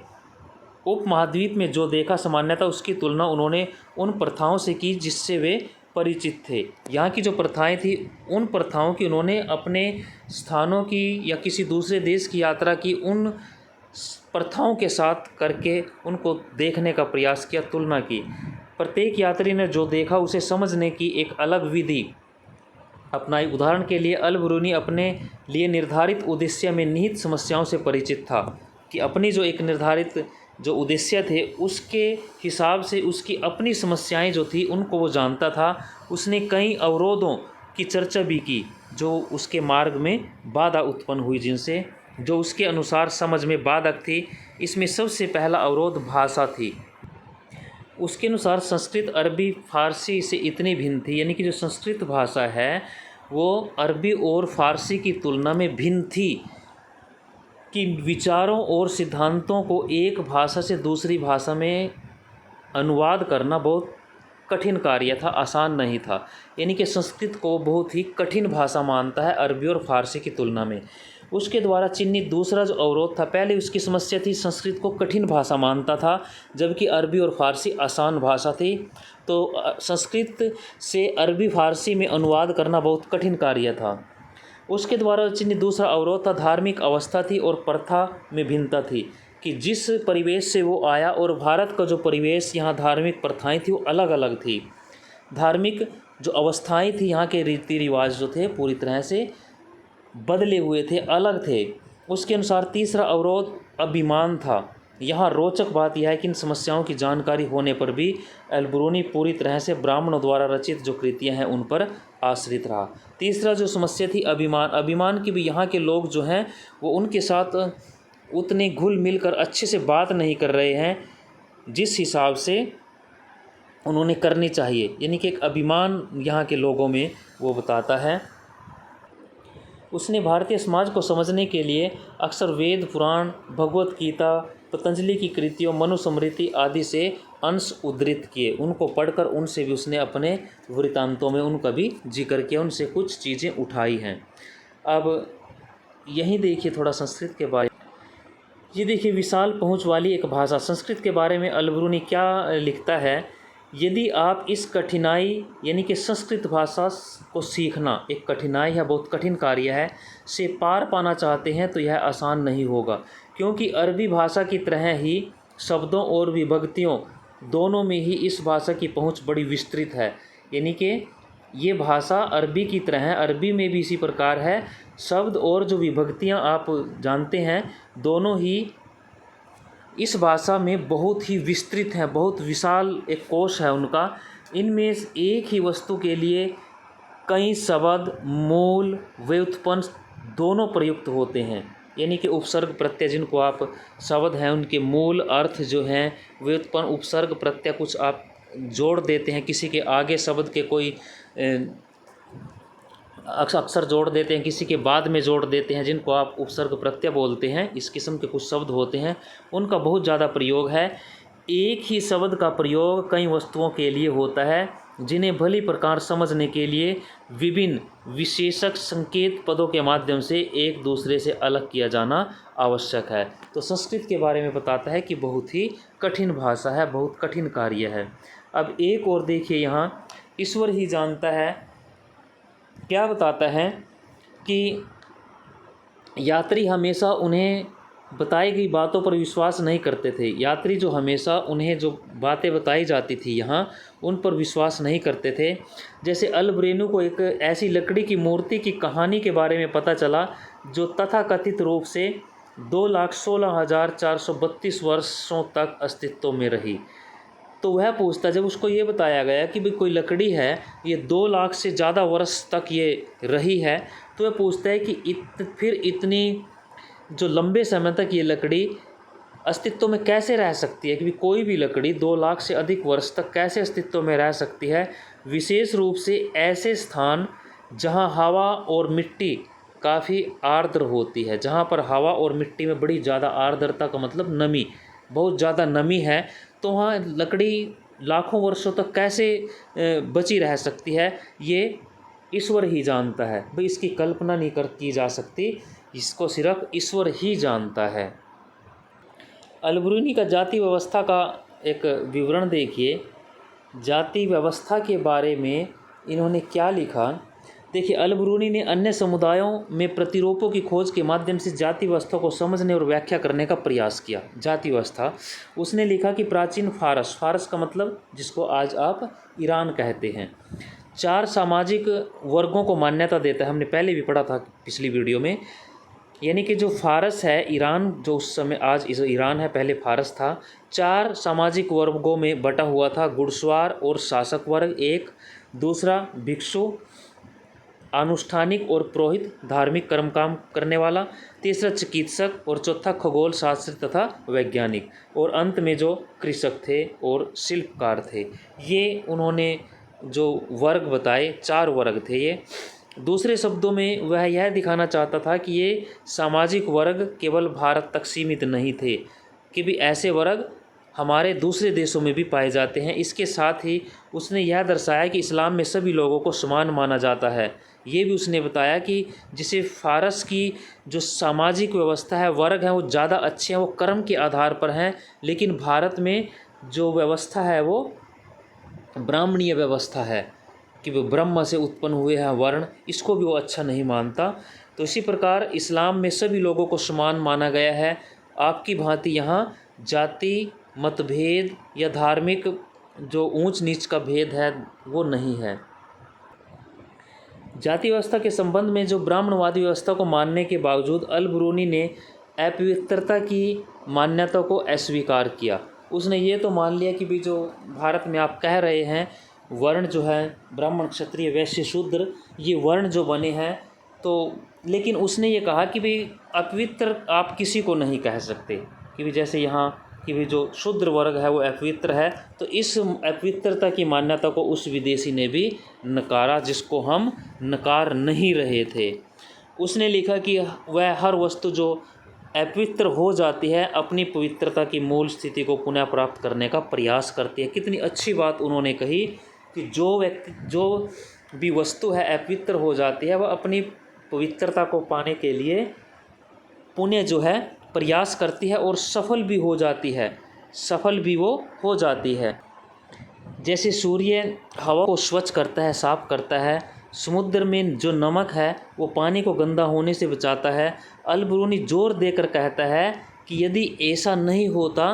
उपमहाद्वीप में जो देखा सामान्यतः उसकी तुलना उन्होंने उन प्रथाओं से की जिससे वे परिचित थे। यहाँ की जो प्रथाएं थी उन प्रथाओं की उन्होंने अपने स्थानों की या किसी दूसरे देश की यात्रा की उन प्रथाओं के साथ करके उनको देखने का प्रयास किया, तुलना की। प्रत्येक यात्री ने जो देखा उसे समझने की एक अलग विधि अपनाई। उदाहरण के लिए अल बिरूनी अपने लिए निर्धारित उद्देश्य में निहित समस्याओं से परिचित था, कि अपनी जो एक निर्धारित जो उद्देश्य थे उसके हिसाब से उसकी अपनी समस्याएं जो थी उनको वो जानता था। उसने कई अवरोधों की चर्चा भी की जो उसके मार्ग में बाधा उत्पन्न हुई, जिनसे जो उसके अनुसार समझ में बाधक थी। इसमें सबसे पहला अवरोध भाषा थी। उसके अनुसार संस्कृत अरबी फारसी से इतनी भिन्न थी, यानी कि जो संस्कृत भाषा है वो अरबी और फारसी की तुलना में भिन्न थी, कि विचारों और सिद्धांतों को एक भाषा से दूसरी भाषा में अनुवाद करना बहुत कठिन कार्य था, आसान नहीं था। यानी कि संस्कृत को बहुत ही कठिन भाषा मानता है अरबी और फारसी की तुलना में। उसके द्वारा चिन्हित दूसरा जो अवरोध था, पहले उसकी समस्या थी संस्कृत को कठिन भाषा मानता था, जबकि अरबी और फारसी आसान भाषा थी। तो संस्कृत से अरबी फारसी में अनुवाद करना बहुत कठिन कार्य था। उसके द्वारा चिन्हित दूसरा अवरोध था धार्मिक अवस्था थी और प्रथा में भिन्नता थी, कि जिस परिवेश से वो आया और भारत का जो परिवेश, यहाँ धार्मिक प्रथाएं थी वो अलग अलग थी। धार्मिक जो अवस्थाएं थी, यहाँ के रीति रिवाज जो थे पूरी तरह से बदले हुए थे, अलग थे। उसके अनुसार तीसरा अवरोध अभिमान था। यहाँ रोचक बात यह है कि इन समस्याओं की जानकारी होने पर भी अल बिरूनी पूरी तरह से ब्राह्मणों द्वारा रचित जो कृतियाँ हैं उन पर आश्रित रहा। तीसरा जो समस्या थी अभिमान की भी यहाँ के लोग जो हैं वो उनके साथ उतने घुल मिल कर अच्छे से बात नहीं कर रहे हैं, जिस हिसाब से उन्होंने करनी चाहिए, यानी कि एक अभिमान यहाँ के लोगों में वो बताता है। उसने भारतीय समाज को समझने के लिए अक्सर वेद पुराण, भगवत गीता, पतंजलि की कृतियों, मनुस्मृति आदि से अंश उद्धृत किए। उनको पढ़कर उनसे भी उसने अपने वृत्तांतों में उनका भी जिक्र किया, उनसे कुछ चीज़ें उठाई हैं। अब यहीं देखिए थोड़ा संस्कृत के बारे में। ये देखिए विशाल पहुंच वाली एक भाषा। संस्कृत के बारे में अल-बरूनी क्या लिखता है, यदि आप इस कठिनाई यानी कि संस्कृत भाषा को सीखना एक कठिनाई है, बहुत कठिन कार्य है, से पार पाना चाहते हैं तो यह आसान नहीं होगा, क्योंकि अरबी भाषा की तरह ही शब्दों और विभक्तियों दोनों में ही इस भाषा की पहुंच बड़ी विस्तृत है। यानी कि ये भाषा अरबी की तरह है, अरबी में भी इसी प्रकार है। शब्द और जो विभक्तियाँ आप जानते हैं दोनों ही इस भाषा में बहुत ही विस्तृत हैं, बहुत विशाल एक कोश है उनका। इनमें एक ही वस्तु के लिए कई शब्द, मूल, व्युत्पन्न दोनों प्रयुक्त होते हैं। यानी कि उपसर्ग प्रत्यय जिनको आप शब्द हैं उनके मूल अर्थ जो हैं, व्युत्पन्न उपसर्ग प्रत्यय कुछ आप जोड़ देते हैं, किसी के आगे शब्द के कोई अक्सर जोड़ देते हैं, किसी के बाद में जोड़ देते हैं, जिनको आप उपसर्ग प्रत्यय बोलते हैं। इस किस्म के कुछ शब्द होते हैं, उनका बहुत ज़्यादा प्रयोग है। एक ही शब्द का प्रयोग कई वस्तुओं के लिए होता है, जिन्हें भली प्रकार समझने के लिए विभिन्न विशेषक संकेत पदों के माध्यम से एक दूसरे से अलग किया जाना आवश्यक है। तो संस्कृत के बारे में बताता है कि बहुत ही कठिन भाषा है, बहुत कठिन कार्य है। अब एक और देखिए, यहाँ ईश्वर ही जानता है क्या बताता है कि यात्री हमेशा उन्हें बताई गई बातों पर विश्वास नहीं करते थे। यात्री जो हमेशा उन्हें जो बातें बताई जाती थी यहाँ उन पर विश्वास नहीं करते थे। जैसे अल-बरूनी को एक ऐसी लकड़ी की मूर्ति की कहानी के बारे में पता चला जो तथाकथित रूप से 2,16,432 वर्षों तक अस्तित्व में रही। तो वह पूछता, जब उसको ये बताया गया कि भाई कोई लकड़ी है ये 2 लाख से ज़्यादा वर्ष तक ये रही है, तो वह पूछता है कि फिर इतनी जो लंबे समय तक ये लकड़ी अस्तित्व में कैसे रह सकती है, कि कोई भी लकड़ी 2 लाख से अधिक वर्ष तक कैसे अस्तित्व में रह सकती है, विशेष रूप से ऐसे स्थान जहाँ हवा और मिट्टी काफ़ी आर्द्र होती है, जहाँ पर हवा और मिट्टी में बड़ी ज़्यादा आर्द्रता का मतलब नमी, बहुत ज़्यादा नमी है, तो वहाँ लकड़ी लाखों वर्षों तक कैसे बची रह सकती है, ये ईश्वर ही जानता है। भाई इसकी कल्पना नहीं की जा सकती, इसको सिर्फ ईश्वर ही जानता है। अल-बरूनी का जाति व्यवस्था का एक विवरण देखिए। जाति व्यवस्था के बारे में इन्होंने क्या लिखा, देखिए अल-बरूनी ने अन्य समुदायों में प्रतिरूपों की खोज के माध्यम से जाति व्यवस्था को समझने और व्याख्या करने का प्रयास किया। जाति व्यवस्था उसने लिखा कि प्राचीन फारस, फारस का मतलब जिसको आज आप ईरान कहते हैं, 4 सामाजिक वर्गों को मान्यता देता है। हमने पहले भी पढ़ा था पिछली वीडियो में। यानी कि जो फारस है, ईरान जो उस समय आज ईरान है, पहले फारस था, 4 सामाजिक वर्गों में बटा हुआ था। घुड़सवार और शासक वर्ग एक, दूसरा भिक्षु, अनुष्ठानिक और पुरोहित, धार्मिक कर्मकाम करने वाला, तीसरा चिकित्सक और चौथा खगोल शास्त्री तथा वैज्ञानिक, और अंत में जो कृषक थे और शिल्पकार थे। ये उन्होंने जो वर्ग बताए 4 वर्ग थे ये। दूसरे शब्दों में वह यह दिखाना चाहता था कि ये सामाजिक वर्ग केवल भारत तक सीमित नहीं थे, कि भी ऐसे वर्ग हमारे दूसरे देशों में भी पाए जाते हैं। इसके साथ ही उसने यह दर्शाया कि इस्लाम में सभी लोगों को समान माना जाता है। ये भी उसने बताया कि जिसे फारस की जो सामाजिक व्यवस्था है, वर्ग हैं, वो ज़्यादा अच्छे हैं, वो कर्म के आधार पर हैं, लेकिन भारत में जो व्यवस्था है वो ब्राह्मणीय व्यवस्था है, कि वो ब्रह्म से उत्पन्न हुए हैं वर्ण, इसको भी वो अच्छा नहीं मानता। तो इसी प्रकार इस्लाम में सभी लोगों को समान माना गया है। आपकी भांति यहाँ जाति, मतभेद या धार्मिक जो ऊंच नीच का भेद है वो नहीं है। जाति व्यवस्था के संबंध में जो ब्राह्मणवादी व्यवस्था को मानने के बावजूद अल-बरूनी ने अपवित्रता की मान्यता को अस्वीकार किया। उसने ये तो मान लिया कि भी जो भारत में आप कह रहे हैं वर्ण जो है ब्राह्मण, क्षत्रिय, वैश्य, शूद्र, ये वर्ण जो बने हैं, तो लेकिन उसने ये कहा कि भाई अपवित्र आप किसी को नहीं कह सकते, कि भी जैसे यहाँ कि भी जो शूद्र वर्ग है वो अपवित्र है, तो इस अपवित्रता की मान्यता को उस विदेशी ने भी नकारा, जिसको हम नकार नहीं रहे थे। उसने लिखा कि वह हर वस्तु जो अपवित्र हो जाती है अपनी पवित्रता की मूल स्थिति को पुनः प्राप्त करने का प्रयास करती है। कितनी अच्छी बात उन्होंने कही कि जो भी वस्तु है अपवित्र हो जाती है वह अपनी पवित्रता को पाने के लिए पुण्य जो है प्रयास करती है और सफल भी हो जाती है, सफल भी वो हो जाती है। जैसे सूर्य हवा को स्वच्छ करता है, साफ करता है, समुद्र में जो नमक है वो पानी को गंदा होने से बचाता है। अल-बिरूनी जोर देकर कहता है कि यदि ऐसा नहीं होता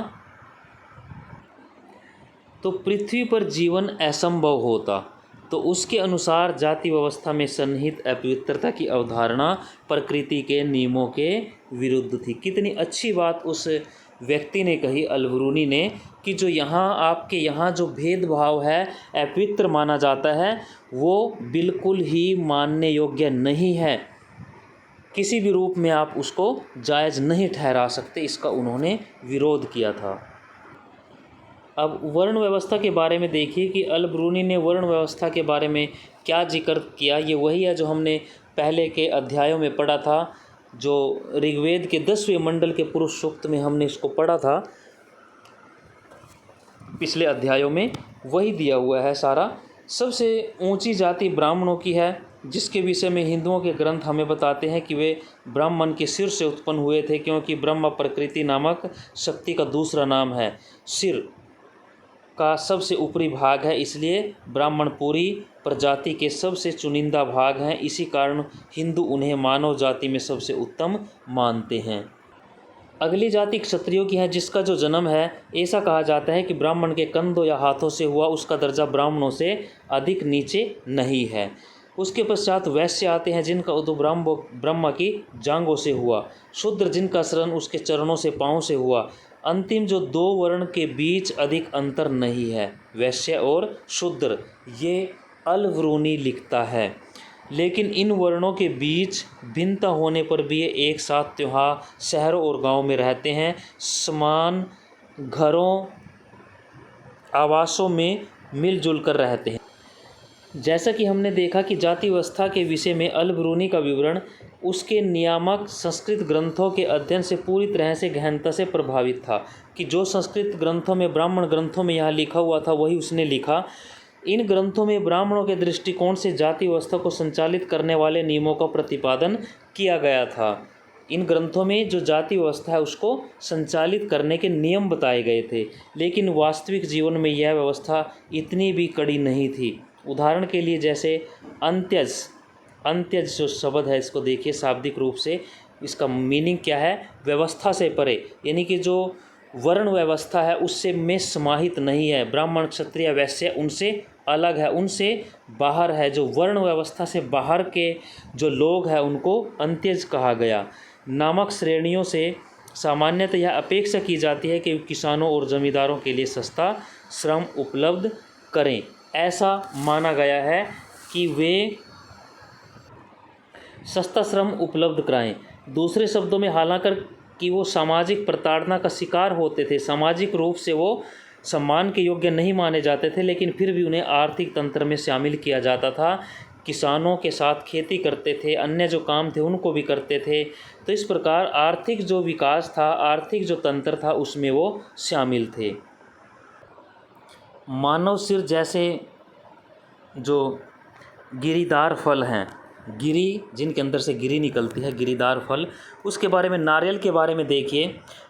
तो पृथ्वी पर जीवन असंभव होता। तो उसके अनुसार जाति व्यवस्था में सन्निहित अपवित्रता की अवधारणा प्रकृति के नियमों के विरुद्ध थी। कितनी अच्छी बात उस व्यक्ति ने कही, अल-बिरूनी ने, कि जो यहाँ आपके यहाँ जो भेदभाव है अपवित्र माना जाता है वो बिल्कुल ही मानने योग्य नहीं है, किसी भी रूप में आप उसको जायज़ नहीं ठहरा सकते। इसका उन्होंने विरोध किया था। अब वर्ण व्यवस्था के बारे में देखिए कि अल-बिरूनी ने वर्ण व्यवस्था के बारे में क्या जिक्र किया। ये वही है जो हमने पहले के अध्यायों में पढ़ा था, जो ऋग्वेद के 10वें मंडल के पुरुष सूक्त में हमने इसको पढ़ा था पिछले अध्यायों में, वही दिया हुआ है सारा। सबसे ऊंची जाति ब्राह्मणों की है, जिसके विषय में हिंदुओं के ग्रंथ हमें बताते हैं कि वे ब्राह्मण के सिर से उत्पन्न हुए थे, क्योंकि ब्रह्मा प्रकृति नामक शक्ति का दूसरा नाम है। सिर का सबसे ऊपरी भाग है, इसलिए ब्राह्मण पूरी प्रजाति के सबसे चुनिंदा भाग हैं। इसी कारण हिंदू उन्हें मानव जाति में सबसे उत्तम मानते हैं। अगली जाति क्षत्रियों की है, जिसका जो जन्म है ऐसा कहा जाता है कि ब्राह्मण के कंधों या हाथों से हुआ, उसका दर्जा ब्राह्मणों से अधिक नीचे नहीं है। उसके पश्चात वैश्य आते हैं, जिनका उद्भव ब्रह्मा की जांघों से हुआ। शूद्र, जिनका शरण उसके चरणों से पाँव से हुआ। अंतिम जो दो वर्ण के बीच अधिक अंतर नहीं है, वैश्य और शूद्र, ये अल-बिरूनी लिखता है। लेकिन इन वर्णों के बीच भिन्नता होने पर भी ये एक साथ त्योहार शहरों और गांवों में रहते हैं, समान घरों आवासों में मिलजुल कर रहते हैं। जैसा कि हमने देखा कि जाति व्यवस्था के विषय में अल-बिरूनी का विवरण उसके नियामक संस्कृत ग्रंथों के अध्ययन से पूरी तरह से गहनता से प्रभावित था, कि जो संस्कृत ग्रंथों में, ब्राह्मण ग्रंथों में यहाँ लिखा हुआ था वही उसने लिखा। इन ग्रंथों में ब्राह्मणों के दृष्टिकोण से जाति व्यवस्था को संचालित करने वाले नियमों का प्रतिपादन किया गया था। इन ग्रंथों में जो जाति व्यवस्था है उसको संचालित करने के नियम बताए गए थे, लेकिन वास्तविक जीवन में यह व्यवस्था इतनी भी कड़ी नहीं थी। उदाहरण के लिए जैसे अंत्यज, अंत्यज जो शब्द है इसको देखिए शाब्दिक रूप से, इसका मीनिंग क्या है, व्यवस्था से परे, यानी कि जो वर्ण व्यवस्था है उससे में समाहित नहीं है। ब्राह्मण, क्षत्रिय, वैश्य उनसे अलग है, उनसे बाहर है। जो वर्ण व्यवस्था से बाहर के जो लोग हैं उनको अंत्यज कहा गया। नामक श्रेणियों से सामान्यतः यह अपेक्षा की जाती है कि किसानों और जमींदारों के लिए सस्ता श्रम उपलब्ध करें। ऐसा माना गया है कि वे सस्ता श्रम उपलब्ध कराएं। दूसरे शब्दों में, हालांकि कि वो सामाजिक प्रताड़ना का शिकार होते थे, सामाजिक रूप से वो सम्मान के योग्य नहीं माने जाते थे, लेकिन फिर भी उन्हें आर्थिक तंत्र में शामिल किया जाता था। किसानों के साथ खेती करते थे, अन्य जो काम थे उनको भी करते थे। तो इस प्रकार आर्थिक जो विकास था, आर्थिक जो तंत्र था उसमें वो शामिल थे। मानव सिर जैसे जो गिरीदार फल हैं, गिरी जिनके अंदर से गिरी निकलती है, गिरीदार फल, उसके बारे में, नारियल के बारे में देखिए,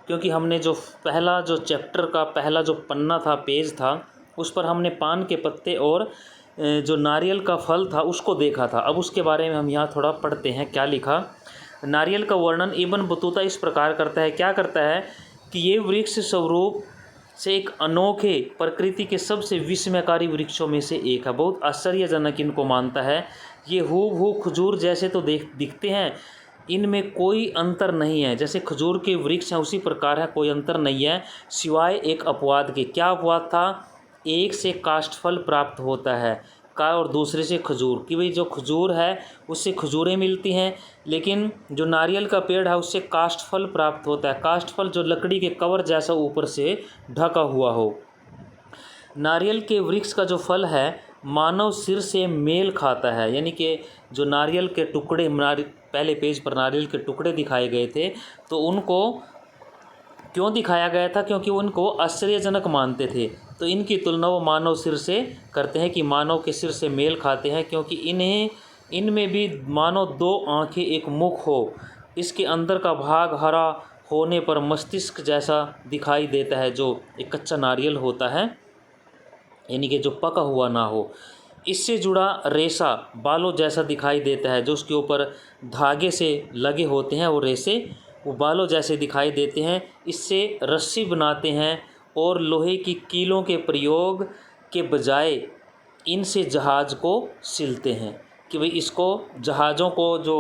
क्योंकि हमने जो पहला जो चैप्टर का पहला जो पन्ना था, पेज था, उस पर हमने पान के पत्ते और जो नारियल का फल था उसको देखा था। अब उसके बारे में हम यहाँ थोड़ा पढ़ते हैं क्या लिखा। नारियल का वर्णन इब्न बतूता इस प्रकार करता है, क्या करता है कि ये वृक्ष स्वरूप से एक अनोखे प्रकृति के सबसे विस्मयकारी वृक्षों में से एक है। बहुत आश्चर्यजनक इनको मानता है। ये हूबहू खजूर जैसे तो दिखते हैं, इनमें कोई अंतर नहीं है। जैसे खजूर के वृक्ष हैं उसी प्रकार है, कोई अंतर नहीं है, सिवाय एक अपवाद के। क्या अपवाद था? एक से काष्ठफल प्राप्त होता है। का और दूसरे से खजूर, कि भाई जो खजूर है उससे खजूरें मिलती हैं, लेकिन जो नारियल का पेड़ है उससे काष्ठफल प्राप्त होता है। काष्ठफल जो लकड़ी के कवर जैसा ऊपर से ढका हुआ हो। नारियल के वृक्ष का जो फल है मानव सिर से मेल खाता है, यानी कि जो नारियल के टुकड़े, पहले पेज पर नारियल के टुकड़े दिखाए गए थे, तो उनको क्यों दिखाया गया था? क्योंकि उनको आश्चर्यजनक मानते थे, तो इनकी तुलना वो मानव सिर से करते हैं कि मानव के सिर से मेल खाते हैं, क्योंकि इनमें भी मानो 2 आँखें एक मुख हो। इसके अंदर का भाग हरा होने पर मस्तिष्क जैसा दिखाई देता है, जो एक कच्चा नारियल होता है, यानी कि जो पका हुआ ना हो। इससे जुड़ा रेशा बालों जैसा दिखाई देता है, जो उसके ऊपर धागे से लगे होते हैं, वो रेशे वो बालों जैसे दिखाई देते हैं। इससे रस्सी बनाते हैं और लोहे की कीलों के प्रयोग के बजाय इनसे जहाज़ को सिलते हैं, कि भाई इसको जहाज़ों को जो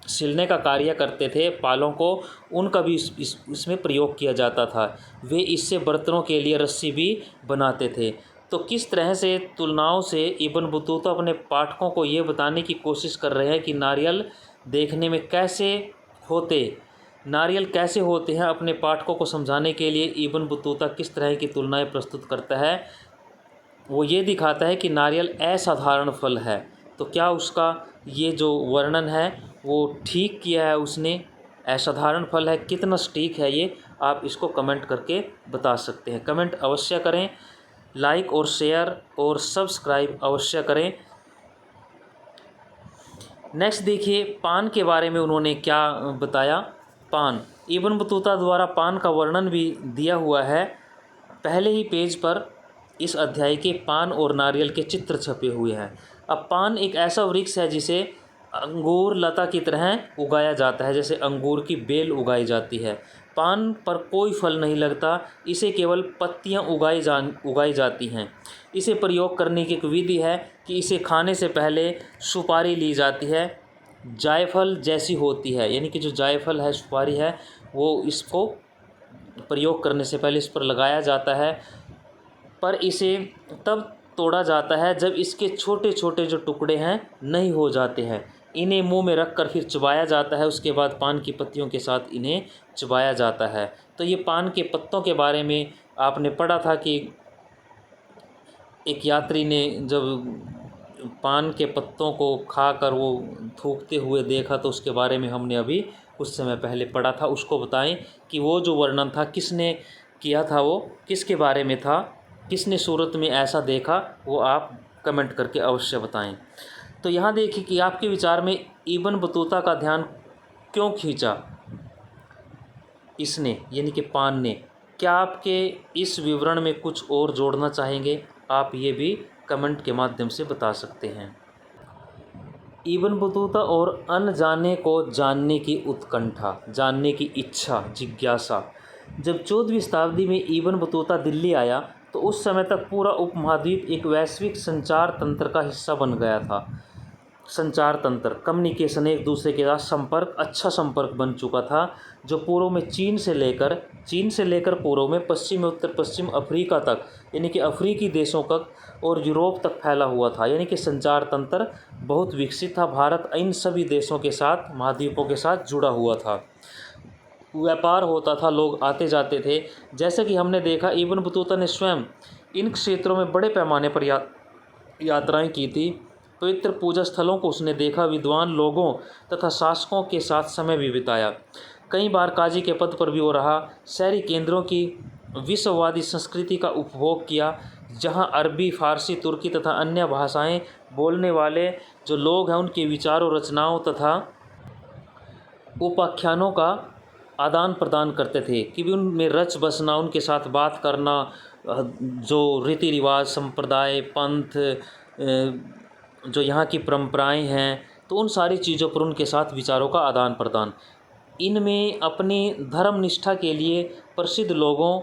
सिलने का कार्य करते थे, पालों को, उनका भी इसमें प्रयोग किया जाता था। वे इससे बर्तनों के लिए रस्सी भी बनाते थे। तो किस तरह से तुलनाओं से इब्न बतूता अपने पाठकों को ये बताने की कोशिश कर रहे हैं कि नारियल देखने में कैसे होते हैं। अपने पाठकों को समझाने के लिए इब्न बतूता किस तरह की तुलनाएं प्रस्तुत करता है। वो ये दिखाता है कि नारियल असाधारण फल है, तो क्या उसका ये जो वर्णन है वो ठीक किया है उसने? असाधारण फल है, कितना सटीक है ये, आप इसको कमेंट करके बता सकते हैं। कमेंट अवश्य करें, लाइक और शेयर और सब्सक्राइब अवश्य करें। नेक्स्ट देखिए, पान के बारे में उन्होंने क्या बताया। पान, इब्न बतूता द्वारा पान का वर्णन भी दिया हुआ है। पहले ही पेज पर इस अध्याय के पान और नारियल के चित्र छपे हुए हैं। अब पान एक ऐसा वृक्ष है जिसे अंगूर लता की तरह उगाया जाता है, जैसे अंगूर की बेल उगाई जाती है। पान पर कोई फल नहीं लगता, इसे केवल पत्तियां उगाई जाती हैं। इसे प्रयोग करने की एक विधि है कि इसे खाने से पहले सुपारी ली जाती है, जायफल जैसी होती है, यानी कि जो जायफल है, सुपारी है, वो इसको प्रयोग करने से पहले इस पर लगाया जाता है। पर इसे तब तोड़ा जाता है जब इसके छोटे छोटे जो टुकड़े हैं नहीं हो जाते हैं। इन्हें मुंह में रखकर फिर चबाया जाता है, उसके बाद पान की पत्तियों के साथ इन्हें चबाया जाता है। तो ये पान के पत्तों के बारे में आपने पढ़ा था कि एक यात्री ने जब पान के पत्तों को खाकर वो थूकते हुए देखा, तो उसके बारे में हमने अभी कुछ समय पहले पढ़ा था। उसको बताएं कि वो जो वर्णन था किसने किया था, वो किसके बारे में था, किसने सूरत में ऐसा देखा, वो आप कमेंट करके अवश्य बताएं। तो यहाँ देखिए कि आपके विचार में इब्न बतूता का ध्यान क्यों खींचा इसने, यानी कि पान ने। क्या आपके इस विवरण में कुछ और जोड़ना चाहेंगे? आप ये भी कमेंट के माध्यम से बता सकते हैं। इब्न बतूता और अनजाने को जानने की उत्कंठा, जानने की इच्छा, जिज्ञासा। जब 14वीं शताब्दी में इब्न बतूता दिल्ली आया तो उस समय तक पूरा उपमहाद्वीप एक वैश्विक संचार तंत्र का हिस्सा बन गया था। संचार तंत्र, कम्युनिकेशन, एक दूसरे के साथ संपर्क, अच्छा संपर्क बन चुका था, जो पूर्व में चीन से लेकर पूर्व में पश्चिम में उत्तर पश्चिम अफ्रीका तक, यानी कि अफ्रीकी देशों तक और यूरोप तक फैला हुआ था। यानी कि संचार तंत्र बहुत विकसित था। भारत इन सभी देशों के साथ, महाद्वीपों के साथ जुड़ा हुआ था। व्यापार होता था, लोग आते जाते थे। जैसे कि हमने देखा, इब्न बतूता ने स्वयं इन क्षेत्रों में बड़े पैमाने पर यात्राएं की थी। पवित्र पूजा स्थलों को उसने देखा, विद्वान लोगों तथा शासकों के साथ समय भी बिताया। कई बार काजी के पद पर भी वो रहा। शहरी केंद्रों की विश्ववादी संस्कृति का उपभोग किया, जहाँ अरबी, फारसी, तुर्की तथा अन्य भाषाएं बोलने वाले जो लोग हैं उनके विचारों, रचनाओं तथा उपाख्यानों का आदान प्रदान करते थे, कि भी उनमें रच बसना, उनके साथ बात करना, जो रीति रिवाज, संप्रदाय, पंथ, जो यहाँ की परंपराएं हैं, तो उन सारी चीज़ों पर उनके साथ विचारों का आदान प्रदान। इनमें अपनी धर्म निष्ठा के लिए प्रसिद्ध लोगों,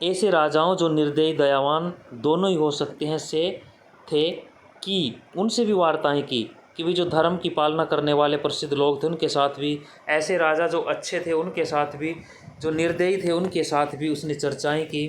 ऐसे राजाओं जो निर्दयी दयावान दोनों ही हो सकते हैं से थे, कि उनसे भी वार्ताएं की, कि भी जो धर्म की पालना करने वाले प्रसिद्ध लोग थे उनके साथ भी, ऐसे राजा जो अच्छे थे उनके साथ भी, जो निर्दयी थे उनके साथ भी उसने चर्चाएं की,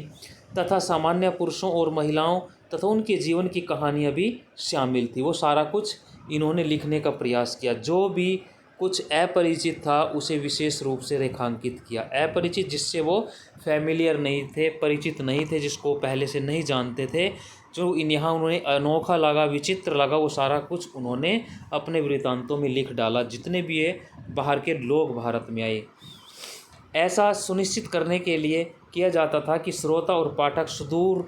तथा सामान्य पुरुषों और महिलाओं तथा उनके जीवन की कहानियाँ भी शामिल थी। वो सारा कुछ इन्होंने लिखने का प्रयास किया। जो भी कुछ अपरिचित था उसे विशेष रूप से रेखांकित किया। अपरिचित जिससे वो फैमिलियर नहीं थे, परिचित नहीं थे, जिसको पहले से नहीं जानते थे, जो यहाँ उन्होंने अनोखा लगा, विचित्र लगा, वो सारा कुछ उन्होंने अपने वृत्तांतों में लिख डाला। जितने भी ये बाहर के लोग भारत में आए, ऐसा सुनिश्चित करने के लिए किया जाता था कि श्रोता और पाठक सुदूर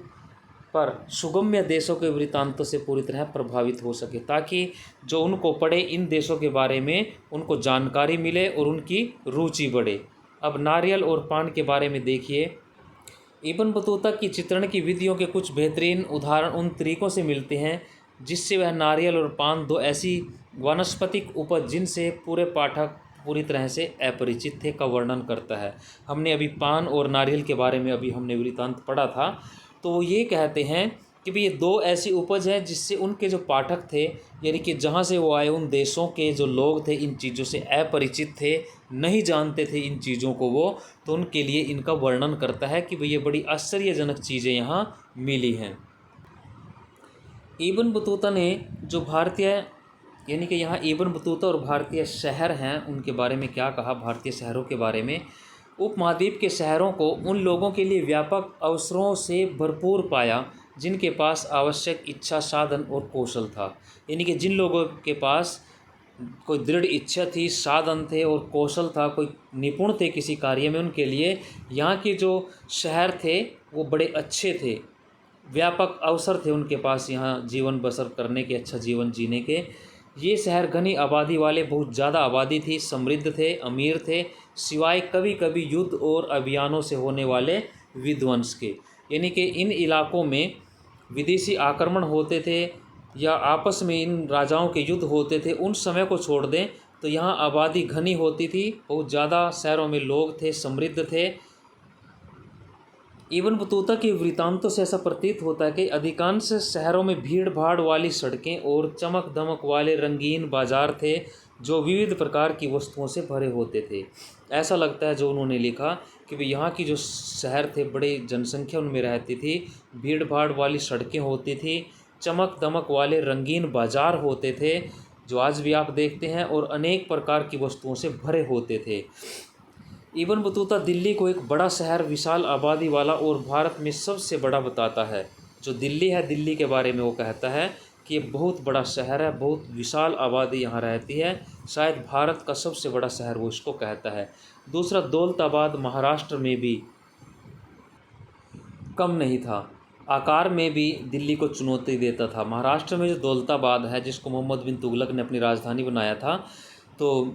पर सुगम्य देशों के वृत्तांतों से पूरी तरह प्रभावित हो सके, ताकि जो उनको पढ़े इन देशों के बारे में उनको जानकारी मिले और उनकी रुचि बढ़े। अब नारियल और पान के बारे में देखिए। इब्न बतूता की चित्रण की विधियों के कुछ बेहतरीन उदाहरण उन तरीक़ों से मिलते हैं जिससे वह नारियल और पान, दो ऐसी वानस्पतिक उपज जिनसे पूरे पाठक पूरी तरह से अपरिचित थे, का वर्णन करता है। हमने अभी पान और नारियल के बारे में अभी हमने वृत्तांत पढ़ा था। तो वो ये कहते हैं कि भाई ये दो ऐसी उपज है जिससे उनके जो पाठक थे, यानी कि जहाँ से वो आए उन देशों के जो लोग थे इन चीज़ों से अपरिचित थे, नहीं जानते थे इन चीज़ों को वो, तो उनके लिए इनका वर्णन करता है कि भाई ये बड़ी आश्चर्यजनक चीज़ें यहाँ मिली हैं। इब्न बतूता ने जो भारतीय, यानी कि यहाँ इब्न बतूता और भारतीय शहर हैं उनके बारे में क्या कहा, भारतीय शहरों के बारे में। उपमहाद्वीप के शहरों को उन लोगों के लिए व्यापक अवसरों से भरपूर पाया जिनके पास आवश्यक इच्छा, साधन और कौशल था। यानी कि जिन लोगों के पास कोई दृढ़ इच्छा थी, साधन थे और कौशल था, कोई निपुण थे किसी कार्य में, उनके लिए यहाँ के जो शहर थे वो बड़े अच्छे थे। व्यापक अवसर थे उनके पास यहाँ जीवन बसर करने के, अच्छा जीवन जीने के। ये शहर घनी आबादी वाले, बहुत ज़्यादा आबादी थी, समृद्ध थे, अमीर थे, सिवाय कभी कभी युद्ध और अभियानों से होने वाले विध्वंस के। यानी कि इन इलाकों में विदेशी आक्रमण होते थे या आपस में इन राजाओं के युद्ध होते थे, उन समय को छोड़ दें तो यहाँ आबादी घनी होती थी, बहुत ज़्यादा शहरों में लोग थे, समृद्ध थे। इब्न बतूता के वृत्तांतों से ऐसा प्रतीत होता है कि अधिकांश शहरों में भीड़ भाड़ वाली सड़कें और चमक दमक वाले रंगीन बाजार थे जो विविध प्रकार की वस्तुओं से भरे होते थे। ऐसा लगता है जो उन्होंने लिखा कि भाई यहाँ की जो शहर थे बड़ी जनसंख्या उनमें रहती थी, भीड़ भाड़ वाली सड़कें होती थी, चमक दमक वाले रंगीन बाजार होते थे जो आज भी आप देखते हैं, और अनेक प्रकार की वस्तुओं से भरे होते थे। इब्न बतूता दिल्ली को एक बड़ा शहर, विशाल आबादी वाला और भारत में सबसे बड़ा बताता है। जो दिल्ली है, दिल्ली के बारे में वो कहता है कि ये बहुत बड़ा शहर है, बहुत विशाल आबादी यहाँ रहती है, शायद भारत का सबसे बड़ा शहर वो इसको कहता है। दूसरा, दौलताबाद महाराष्ट्र में भी कम नहीं था, आकार में भी दिल्ली को चुनौती देता था। महाराष्ट्र में जो दौलताबाद है, जिसको मोहम्मद बिन तुगलक ने अपनी राजधानी बनाया था, तो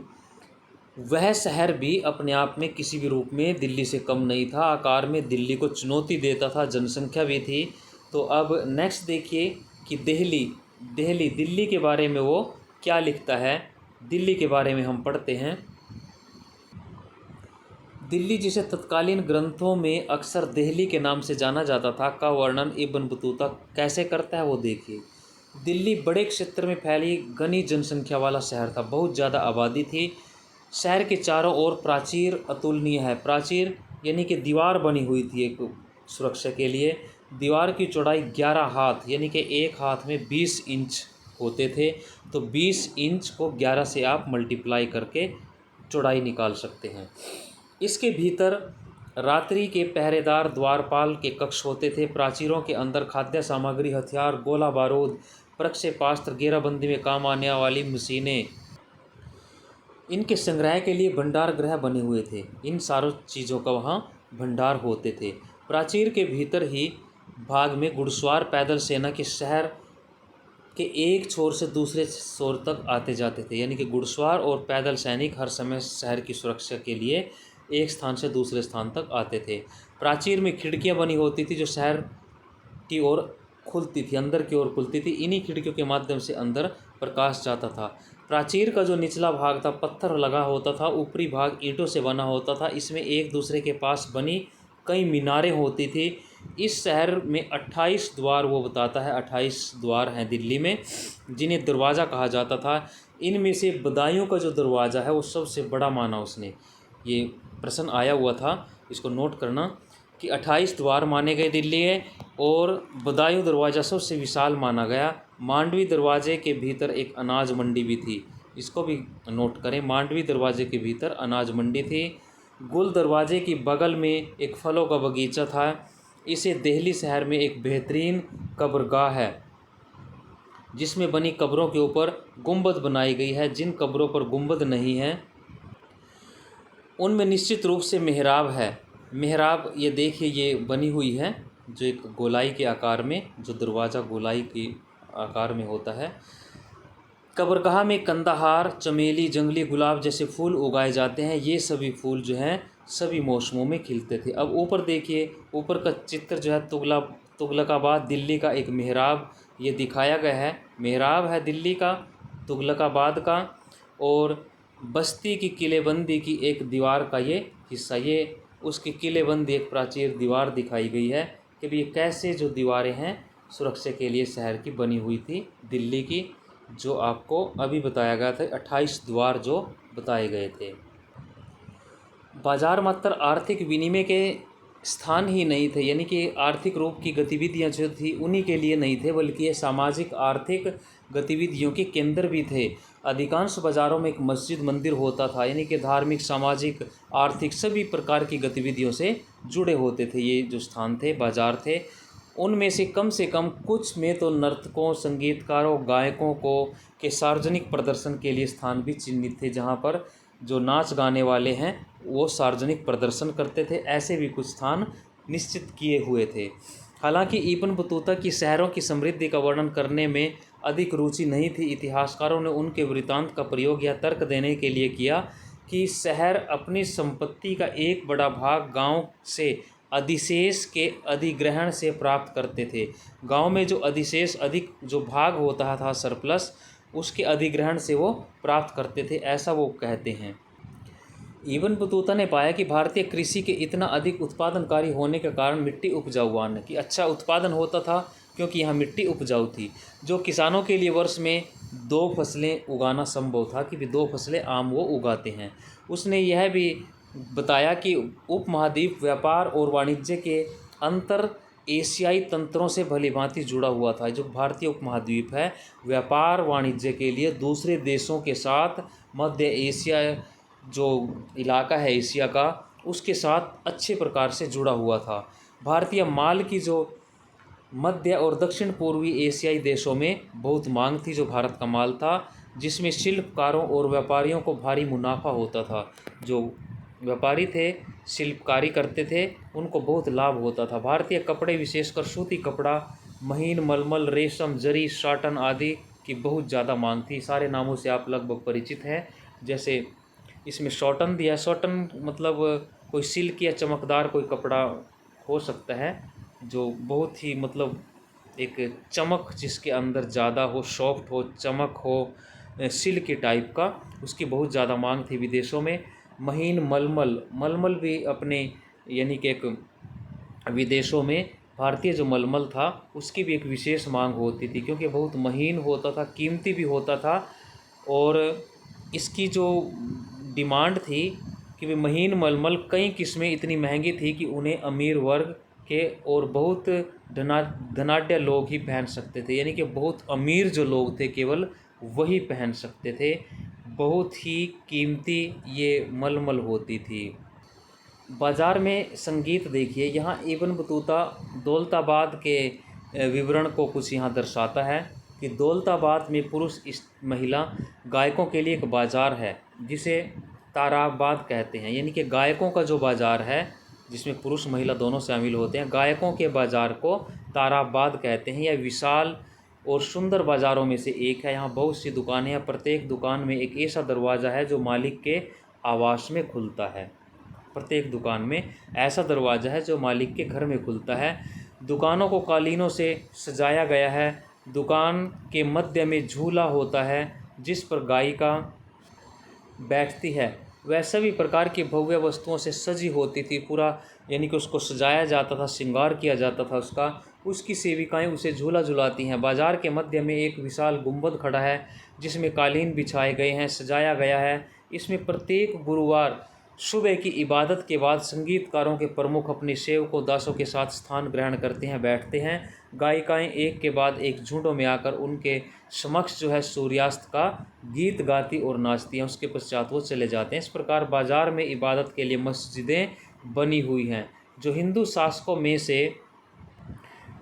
वह शहर भी अपने आप में किसी भी रूप में दिल्ली से कम नहीं था, आकार में दिल्ली को चुनौती देता था, जनसंख्या भी थी। तो अब नेक्स्ट देखिए कि दिल्ली के बारे में वो क्या लिखता है। दिल्ली के बारे में हम पढ़ते हैं। दिल्ली, जिसे तत्कालीन ग्रंथों में अक्सर दिल्ली के नाम से जाना जाता था, का वर्णन इब्न बतूता कैसे करता है वो देखिए। दिल्ली बड़े क्षेत्र में फैली घनी जनसंख्या वाला शहर था, बहुत ज़्यादा आबादी थी। शहर के चारों ओर प्राचीर अतुलनीय है। प्राचीर यानी कि दीवार बनी हुई थी एक सुरक्षा के लिए। दीवार की चौड़ाई 11 हाथ, यानी कि एक हाथ में 20 इंच होते थे। तो 20 इंच को 11 से आप मल्टीप्लाई करके चौड़ाई निकाल सकते हैं। इसके भीतर रात्रि के पहरेदार द्वारपाल के कक्ष होते थे। प्राचीरों के अंदर खाद्य सामग्री, हथियार, गोला बारूद, प्रक्षेपास्त्र, घेराबंदी में काम आने वाली मशीनें, इनके संग्रह के लिए भंडार गृह बने हुए थे। इन सारों चीज़ों का वहाँ भंडार होते थे। प्राचीर के भीतर ही भाग में घुड़सवार पैदल सेना के शहर के एक छोर से दूसरे छोर तक आते जाते थे। यानी कि घुड़सवार और पैदल सैनिक हर समय शहर की सुरक्षा के लिए एक स्थान से दूसरे स्थान तक आते थे। प्राचीर में खिड़कियाँ बनी होती थी जो शहर की ओर खुलती थी, अंदर की ओर खुलती थी। इन्हीं खिड़कियों के माध्यम से अंदर प्रकाश जाता था। प्राचीर का जो निचला भाग था पत्थर लगा होता था, ऊपरी भाग ईंटों से बना होता था। इसमें एक दूसरे के पास बनी कई मीनारें होती थी। इस शहर में 28 द्वार, वो बताता है 28 द्वार हैं दिल्ली में, जिन्हें दरवाज़ा कहा जाता था। इनमें से बदायूं का जो दरवाज़ा है वो सबसे बड़ा माना उसने। ये प्रश्न आया हुआ था, इसको नोट करना। कि 28 द्वार माने गए दिल्ली है और बदायूं दरवाज़ा सबसे विशाल माना गया। मांडवी दरवाजे के भीतर एक अनाज मंडी भी थी, इसको भी नोट करें। मांडवी दरवाजे के भीतर अनाज मंडी थी। गुल दरवाजे की बगल में एक फलों का बगीचा था। इसे दिल्ली शहर में एक बेहतरीन कब्रगाह है जिसमें बनी कब्रों के ऊपर गुंबद बनाई गई है। जिन कब्रों पर गुंबद नहीं है उनमें निश्चित रूप से मेहराब है। मेहराब ये देखिए, ये बनी हुई है जो एक गोलाई के आकार में, जो दरवाज़ा गोलाई के आकार में होता है। कब्रगाह में कंदाहार, चमेली, जंगली गुलाब जैसे फूल उगाए जाते हैं। ये सभी फूल जो हैं सभी मौसमों में खिलते थे। अब ऊपर देखिए, ऊपर का चित्र जो है तुगलकाबाद दिल्ली का एक मेहराब ये दिखाया गया है। मेहराब है दिल्ली का, तुगलकाबाद का, और बस्ती की किलेबंदी की एक दीवार का ये हिस्सा, ये उसकी किलेबंदी एक प्राचीर दीवार दिखाई गई है कि ये कैसे जो दीवारें हैं सुरक्षा के लिए शहर की बनी हुई थी दिल्ली की, जो आपको अभी बताया गया था। 28 द्वार जो बताए गए थे। बाजार मात्र आर्थिक विनिमय के स्थान ही नहीं थे, यानी कि आर्थिक रूप की गतिविधियां जो थी उन्हीं के लिए नहीं थे, बल्कि ये सामाजिक आर्थिक गतिविधियों के केंद्र भी थे। अधिकांश बाज़ारों में एक मस्जिद मंदिर होता था, यानी कि धार्मिक, सामाजिक, आर्थिक सभी प्रकार की गतिविधियों से जुड़े होते थे। ये जो स्थान थे, बाज़ार थे, उनमें से कम कुछ में तो नर्तकों, संगीतकारों, गायकों को के सार्वजनिक प्रदर्शन के लिए स्थान भी चिन्हित थे, जहाँ पर जो नाच गाने वाले हैं वो सार्वजनिक प्रदर्शन करते थे। ऐसे भी कुछ स्थान निश्चित किए हुए थे। हालांकि इब्न बतूता की शहरों की समृद्धि का वर्णन करने में अधिक रुचि नहीं थी। इतिहासकारों ने उनके वृत्तांत का प्रयोग यह तर्क देने के लिए किया कि शहर अपनी संपत्ति का एक बड़ा भाग गांव से अधिशेष के अधिग्रहण से प्राप्त करते थे। गांव में जो अधिशेष, अधिक जो भाग होता था, सरप्लस, उसके अधिग्रहण से वो प्राप्त करते थे, ऐसा वो कहते हैं। इब्न बतूता ने पाया कि भारतीय कृषि के इतना अधिक उत्पादनकारी होने के कारण मिट्टी उपजाऊ अन्न की अच्छा उत्पादन होता था, क्योंकि यहाँ मिट्टी उपजाऊ थी, जो किसानों के लिए वर्ष में 2 फसलें उगाना संभव था कि भी 2 फसलें आम वो उगाते हैं। उसने यह भी बताया कि उपमहाद्वीप व्यापार और वाणिज्य के अंतर एशियाई तंत्रों से भलीभांति जुड़ा हुआ था। जो भारतीय उपमहाद्वीप है, व्यापार वाणिज्य के लिए दूसरे देशों के साथ मध्य एशिया जो इलाका है एशिया का, उसके साथ अच्छे प्रकार से जुड़ा हुआ था। भारतीय माल की जो मध्य और दक्षिण पूर्वी एशियाई देशों में बहुत मांग थी, जो भारत का माल था, जिसमें शिल्पकारों और व्यापारियों को भारी मुनाफा होता था। जो व्यापारी थे, शिल्पकारी करते थे, उनको बहुत लाभ होता था। भारतीय कपड़े, विशेषकर सूती कपड़ा, महीन, मलमल, रेशम, जरी, साटन आदि की बहुत ज़्यादा मांग थी। सारे नामों से आप लगभग परिचित हैं। जैसे इसमें शॉटन दिया, शॉटन मतलब कोई सिल्क या चमकदार कोई कपड़ा हो सकता है, जो बहुत ही मतलब एक चमक जिसके अंदर ज़्यादा हो, सॉफ्ट हो, चमक हो, सिल्क के टाइप का, उसकी बहुत ज़्यादा मांग थी विदेशों में। महीन, मलमल, मलमल भी अपने यानी कि एक विदेशों में भारतीय जो मलमल था उसकी भी एक विशेष मांग होती थी, क्योंकि बहुत महीन होता था, कीमती भी होता था, और इसकी जो डिमांड थी कि वे महीन मलमल कई किस्में इतनी महंगी थी कि उन्हें अमीर वर्ग के और बहुत धनाढ्य लोग ही पहन सकते थे, यानी कि बहुत अमीर जो लोग थे केवल वही पहन सकते थे। बहुत ही कीमती ये मलमल होती थी। बाज़ार में संगीत देखिए, यहाँ इब्न बतूता दौलताबाद के विवरण को कुछ यहाँ दर्शाता है कि दौलताबाद में पुरुष महिला गायकों के लिए एक बाज़ार है जिसे ताराबाद कहते हैं, यानी कि गायकों का जो बाज़ार है जिसमें पुरुष महिला दोनों शामिल होते हैं, गायकों के बाज़ार को ताराबाद कहते हैं। यह विशाल और सुंदर बाज़ारों में से एक है। यहाँ बहुत सी दुकानें हैं। प्रत्येक दुकान में एक ऐसा दरवाज़ा है जो मालिक के आवास में खुलता है। प्रत्येक दुकान में ऐसा दरवाज़ा है जो मालिक के घर में खुलता है। दुकानों को कालीनों से सजाया गया है। दुकान के मध्य में झूला होता है जिस पर गायिका बैठती है। वह सभी प्रकार की भव्य वस्तुओं से सजी होती थी। पूरा यानी कि उसको सजाया जाता था, श्रृंगार किया जाता था उसका। उसकी सेविकाएं उसे झूला झुलाती हैं। बाज़ार के मध्य में एक विशाल गुंबद खड़ा है जिसमें कालीन बिछाए गए हैं, सजाया गया है। इसमें प्रत्येक गुरुवार सुबह की इबादत के बाद संगीतकारों के प्रमुख अपने सेवकों दासों के साथ स्थान ग्रहण करते हैं, बैठते हैं। गायिकाएं एक के बाद एक झुंडों में आकर उनके समक्ष जो है सूर्यास्त का गीत गाती और नाचती हैं। उसके पश्चात वो चले जाते हैं। इस प्रकार बाज़ार में इबादत के लिए मस्जिदें बनी हुई हैं। जो हिंदू शासकों में से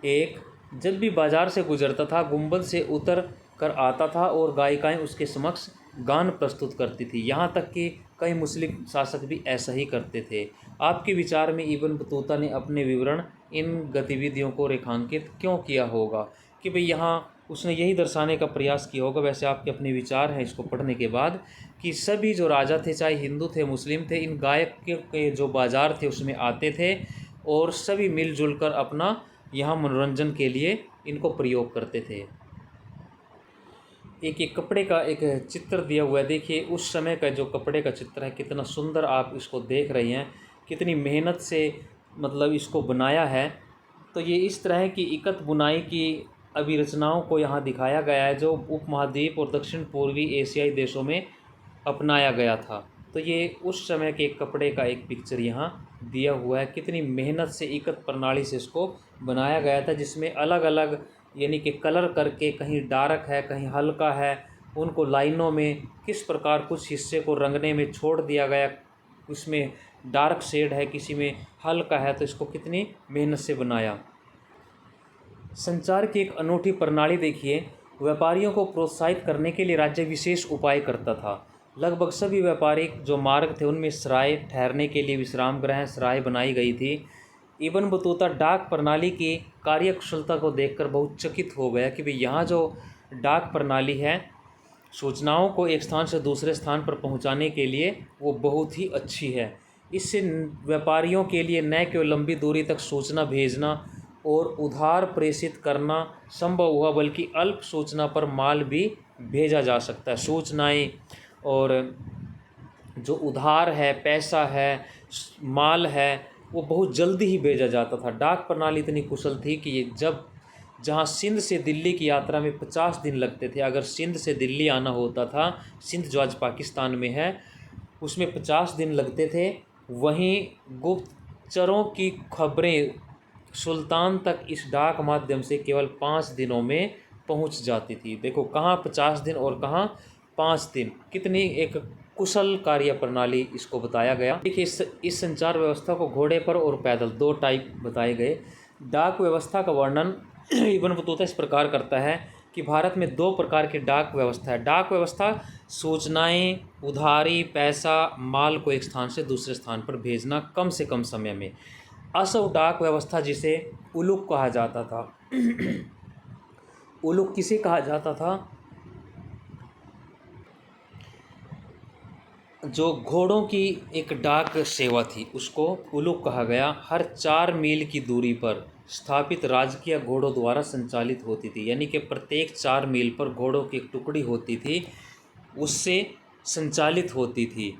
एक जब भी बाजार से गुजरता था, गुंबद से उतर कर आता था और गायिकाएं उसके समक्ष गान प्रस्तुत करती थी। यहाँ तक कि कई मुस्लिम शासक भी ऐसा ही करते थे। आपके विचार में इब्न बतूता ने अपने विवरण इन गतिविधियों को रेखांकित क्यों किया होगा? कि भाई यहाँ उसने यही दर्शाने का प्रयास किया होगा, वैसे आपके अपने विचार हैं इसको पढ़ने के बाद, कि सभी जो राजा थे, चाहे हिंदू थे मुस्लिम थे, इन गायक के जो बाज़ार थे उसमें आते थे और सभी मिलजुल कर अपना यहाँ मनोरंजन के लिए इनको प्रयोग करते थे। एक कपड़े का एक चित्र दिया हुआ है, देखिए उस समय का जो कपड़े का चित्र है, कितना सुंदर आप इसको देख रही हैं, कितनी मेहनत से मतलब इसको बनाया है। तो ये इस तरह की इकत बुनाई की अभिरचनाओं को यहाँ दिखाया गया है, जो उपमहाद्वीप और दक्षिण पूर्वी एशियाई देशों में अपनाया गया था। तो ये उस समय के कपड़े का एक पिक्चर यहाँ दिया हुआ है। कितनी मेहनत से इकत प्रणाली से इसको बनाया गया था, जिसमें अलग अलग यानी कि कलर करके, कहीं डार्क है कहीं हल्का है, उनको लाइनों में किस प्रकार कुछ हिस्से को रंगने में छोड़ दिया गया, उसमें डार्क शेड है किसी में हल्का है, तो इसको कितनी मेहनत से बनाया। संचार की एक अनूठी प्रणाली देखिए। व्यापारियों को प्रोत्साहित करने के लिए राज्य विशेष उपाय करता था। लगभग सभी व्यापारिक जो मार्ग थे उनमें सराय, ठहरने के लिए विश्राम गृह, सराय बनाई गई थी। इब्न बतूता डाक प्रणाली की कार्यकुशलता को देखकर बहुत चकित हो गया कि भाई यहाँ जो डाक प्रणाली है, सूचनाओं को एक स्थान से दूसरे स्थान पर पहुँचाने के लिए वो बहुत ही अच्छी है। इससे व्यापारियों के लिए न केवल लंबी दूरी तक सूचना भेजना और उधार प्रेषित करना संभव हुआ, बल्कि अल्प सूचना पर माल भी भेजा जा सकता है। सूचनाएं और जो उधार है, पैसा है, माल है, वो बहुत जल्दी ही भेजा जाता था। डाक प्रणाली इतनी कुशल थी कि ये जब जहाँ सिंध से दिल्ली की यात्रा में 50 दिन लगते थे, अगर सिंध से दिल्ली आना होता था, सिंध जो आज पाकिस्तान में है, उसमें 50 दिन लगते थे, वहीं गुप्तचरों की खबरें सुल्तान तक इस डाक माध्यम से केवल 5 दिनों में पहुंच जाती थी। देखो कहाँ 50 दिन और कहाँ 5 दिन, कितनी एक कुशल कार्य प्रणाली इसको बताया गया। देखिए इस संचार व्यवस्था को घोड़े पर और पैदल दो टाइप बताए गए। डाक व्यवस्था का वर्णन इब्न बतूता इस प्रकार करता है कि भारत में 2 प्रकार की डाक व्यवस्था है। डाक व्यवस्था सूचनाएं, उधारी, पैसा, माल को एक स्थान से दूसरे स्थान पर भेजना कम से कम समय में। असव डाक व्यवस्था जिसे उलुक कहा जाता था उलुक किसे कहा जाता था? जो घोड़ों की एक डाक सेवा थी उसको उलुक कहा गया। हर 4 मील की दूरी पर स्थापित राजकीय घोड़ों द्वारा संचालित होती थी, यानी कि प्रत्येक 4 मील पर घोड़ों की एक टुकड़ी होती थी, उससे संचालित होती थी।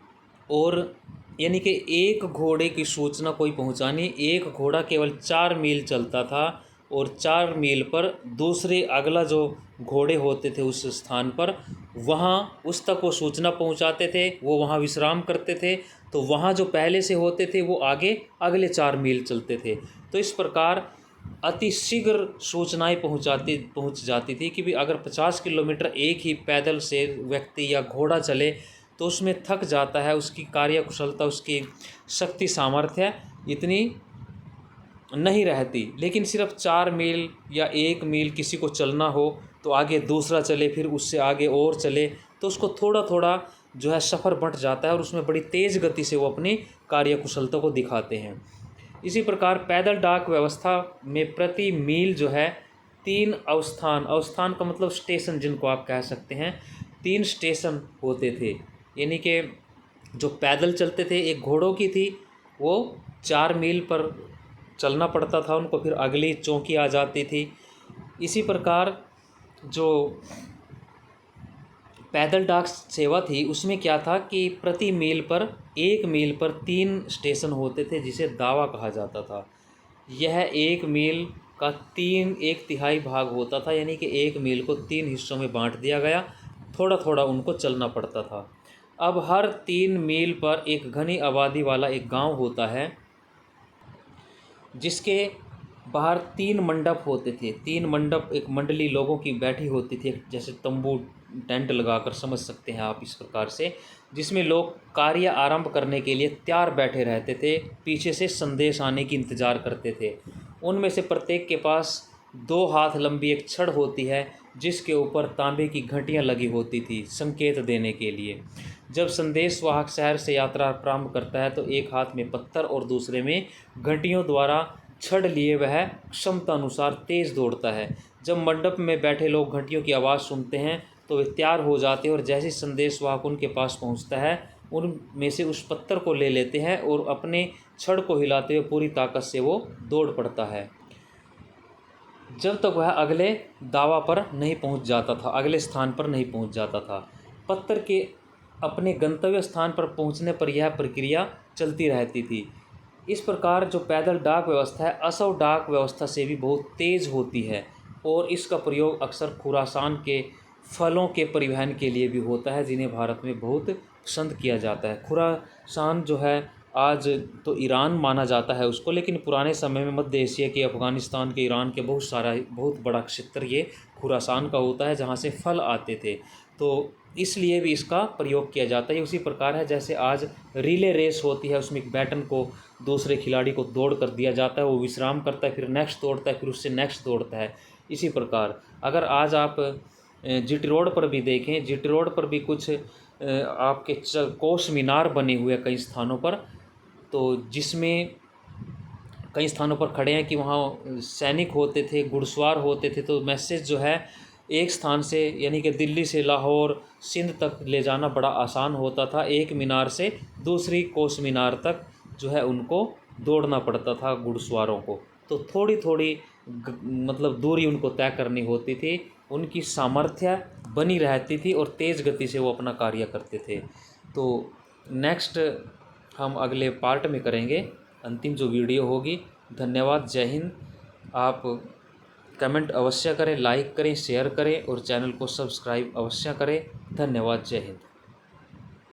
और यानी कि एक घोड़े की सूचना कोई पहुंचानी, एक घोड़ा केवल 4 मील चलता था और 4 मील पर दूसरे अगला जो घोड़े होते थे उस स्थान पर, वहाँ उस तक वो सूचना पहुँचाते थे, वो वहाँ विश्राम करते थे, तो वहाँ जो पहले से होते थे वो आगे अगले 4 मील चलते थे। तो इस प्रकार अति शीघ्र सूचनाएं पहुँच जाती थी कि भी अगर 50 किलोमीटर एक ही पैदल से व्यक्ति या घोड़ा चले तो उसमें थक जाता है, उसकी कार्यकुशलता, उसकी शक्ति सामर्थ्य इतनी नहीं रहती। लेकिन सिर्फ 4 मील या 1 मील किसी को चलना हो तो आगे दूसरा चले, फिर उससे आगे और चले, तो उसको थोड़ा थोड़ा जो है सफ़र बढ़ जाता है और उसमें बड़ी तेज़ गति से वो अपनी कार्यकुशलता को दिखाते हैं। इसी प्रकार पैदल डाक व्यवस्था में प्रति मील जो है 3 अवस्थान का मतलब स्टेशन जिनको आप कह सकते हैं, 3 स्टेशन होते थे। यानी कि जो पैदल चलते थे, एक घोड़ों की थी, वो 4 मील पर चलना पड़ता था उनको, फिर अगली चौकी आ जाती थी। इसी प्रकार जो पैदल डाक सेवा थी उसमें क्या था कि प्रति मील पर 1 मील पर 3 स्टेशन होते थे, जिसे दावा कहा जाता था। यह 1 मील का 1/3 भाग होता था, यानी कि 1 मील को 3 हिस्सों में बांट दिया गया, थोड़ा थोड़ा उनको चलना पड़ता था। अब हर 3 मील पर एक घनी आबादी वाला एक गांव होता है, जिसके बाहर 3 मंडप होते थे। 3 मंडप, एक मंडली लोगों की बैठी होती थी, जैसे तंबू टेंट लगाकर समझ सकते हैं आप इस प्रकार से, जिसमें लोग कार्य आरंभ करने के लिए तैयार बैठे रहते थे, पीछे से संदेश आने की इंतज़ार करते थे। उनमें से प्रत्येक के पास 2 हाथ लंबी एक छड़ होती है, जिसके ऊपर तांबे की घंटियां लगी होती थी संकेत देने के लिए। जब संदेशवाहक शहर से यात्रा प्रारंभ करता है तो एक हाथ में पत्थर और दूसरे में घंटियों द्वारा छड़ लिए वह क्षमता अनुसार तेज दौड़ता है। जब मंडप में बैठे लोग घंटियों की आवाज़ सुनते हैं तो वे तैयार हो जाते हैं और जैसे संदेशवाहक उनके पास पहुंचता है, उनमें से उस पत्थर को ले लेते हैं और अपने छड़ को हिलाते हुए पूरी ताकत से वो दौड़ पड़ता है, जब तक वह अगले दावा पर नहीं पहुंच जाता था, अगले स्थान पर नहीं पहुंच जाता था। पत्थर के अपने गंतव्य स्थान पर पहुंचने पर यह प्रक्रिया चलती रहती थी। इस प्रकार जो पैदल डाक व्यवस्था है, असव डाक व्यवस्था से भी बहुत तेज़ होती है और इसका प्रयोग अक्सर खुरासान के फलों के परिवहन के लिए भी होता है, जिन्हें भारत में बहुत पसंद किया जाता है। खुरासान जो है आज तो ईरान माना जाता है उसको, लेकिन पुराने समय में मध्य एशिया के, अफ़गानिस्तान के, ईरान के बहुत बड़ा क्षेत्र ये खुरासान का होता है, जहाँ से फल आते थे। तो इसलिए भी इसका प्रयोग किया जाता है। उसी प्रकार है जैसे आज रिले रेस होती है, उसमें एक बैटन को दूसरे खिलाड़ी को दौड़ कर दिया जाता है, वो विश्राम करता है, फिर नेक्स्ट दौड़ता है, फिर उससे नेक्स्ट दौड़ता है। इसी प्रकार अगर आज आप जीटी रोड पर भी देखें, जीटी रोड पर भी कुछ आपके कोस मीनार बने हुए कई स्थानों पर, तो जिसमें कई स्थानों पर खड़े हैं कि वहाँ सैनिक होते थे, घुड़सवार होते थे, तो मैसेज जो है एक स्थान से, यानी कि दिल्ली से लाहौर, सिंध तक ले जाना बड़ा आसान होता था। एक मीनार से दूसरी कोस मीनार तक जो है उनको दौड़ना पड़ता था घुड़सवारों को, तो थोड़ी थोड़ी मतलब दूरी उनको तय करनी होती थी। उनकी सामर्थ्य बनी रहती थी और तेज़ गति से वो अपना कार्य करते थे। तो नेक्स्ट हम अगले पार्ट में करेंगे, अंतिम जो वीडियो होगी। धन्यवाद, जय हिंद। आप कमेंट अवश्य करें, लाइक करें, शेयर करें और चैनल को सब्सक्राइब अवश्य करें। धन्यवाद, जय हिंद।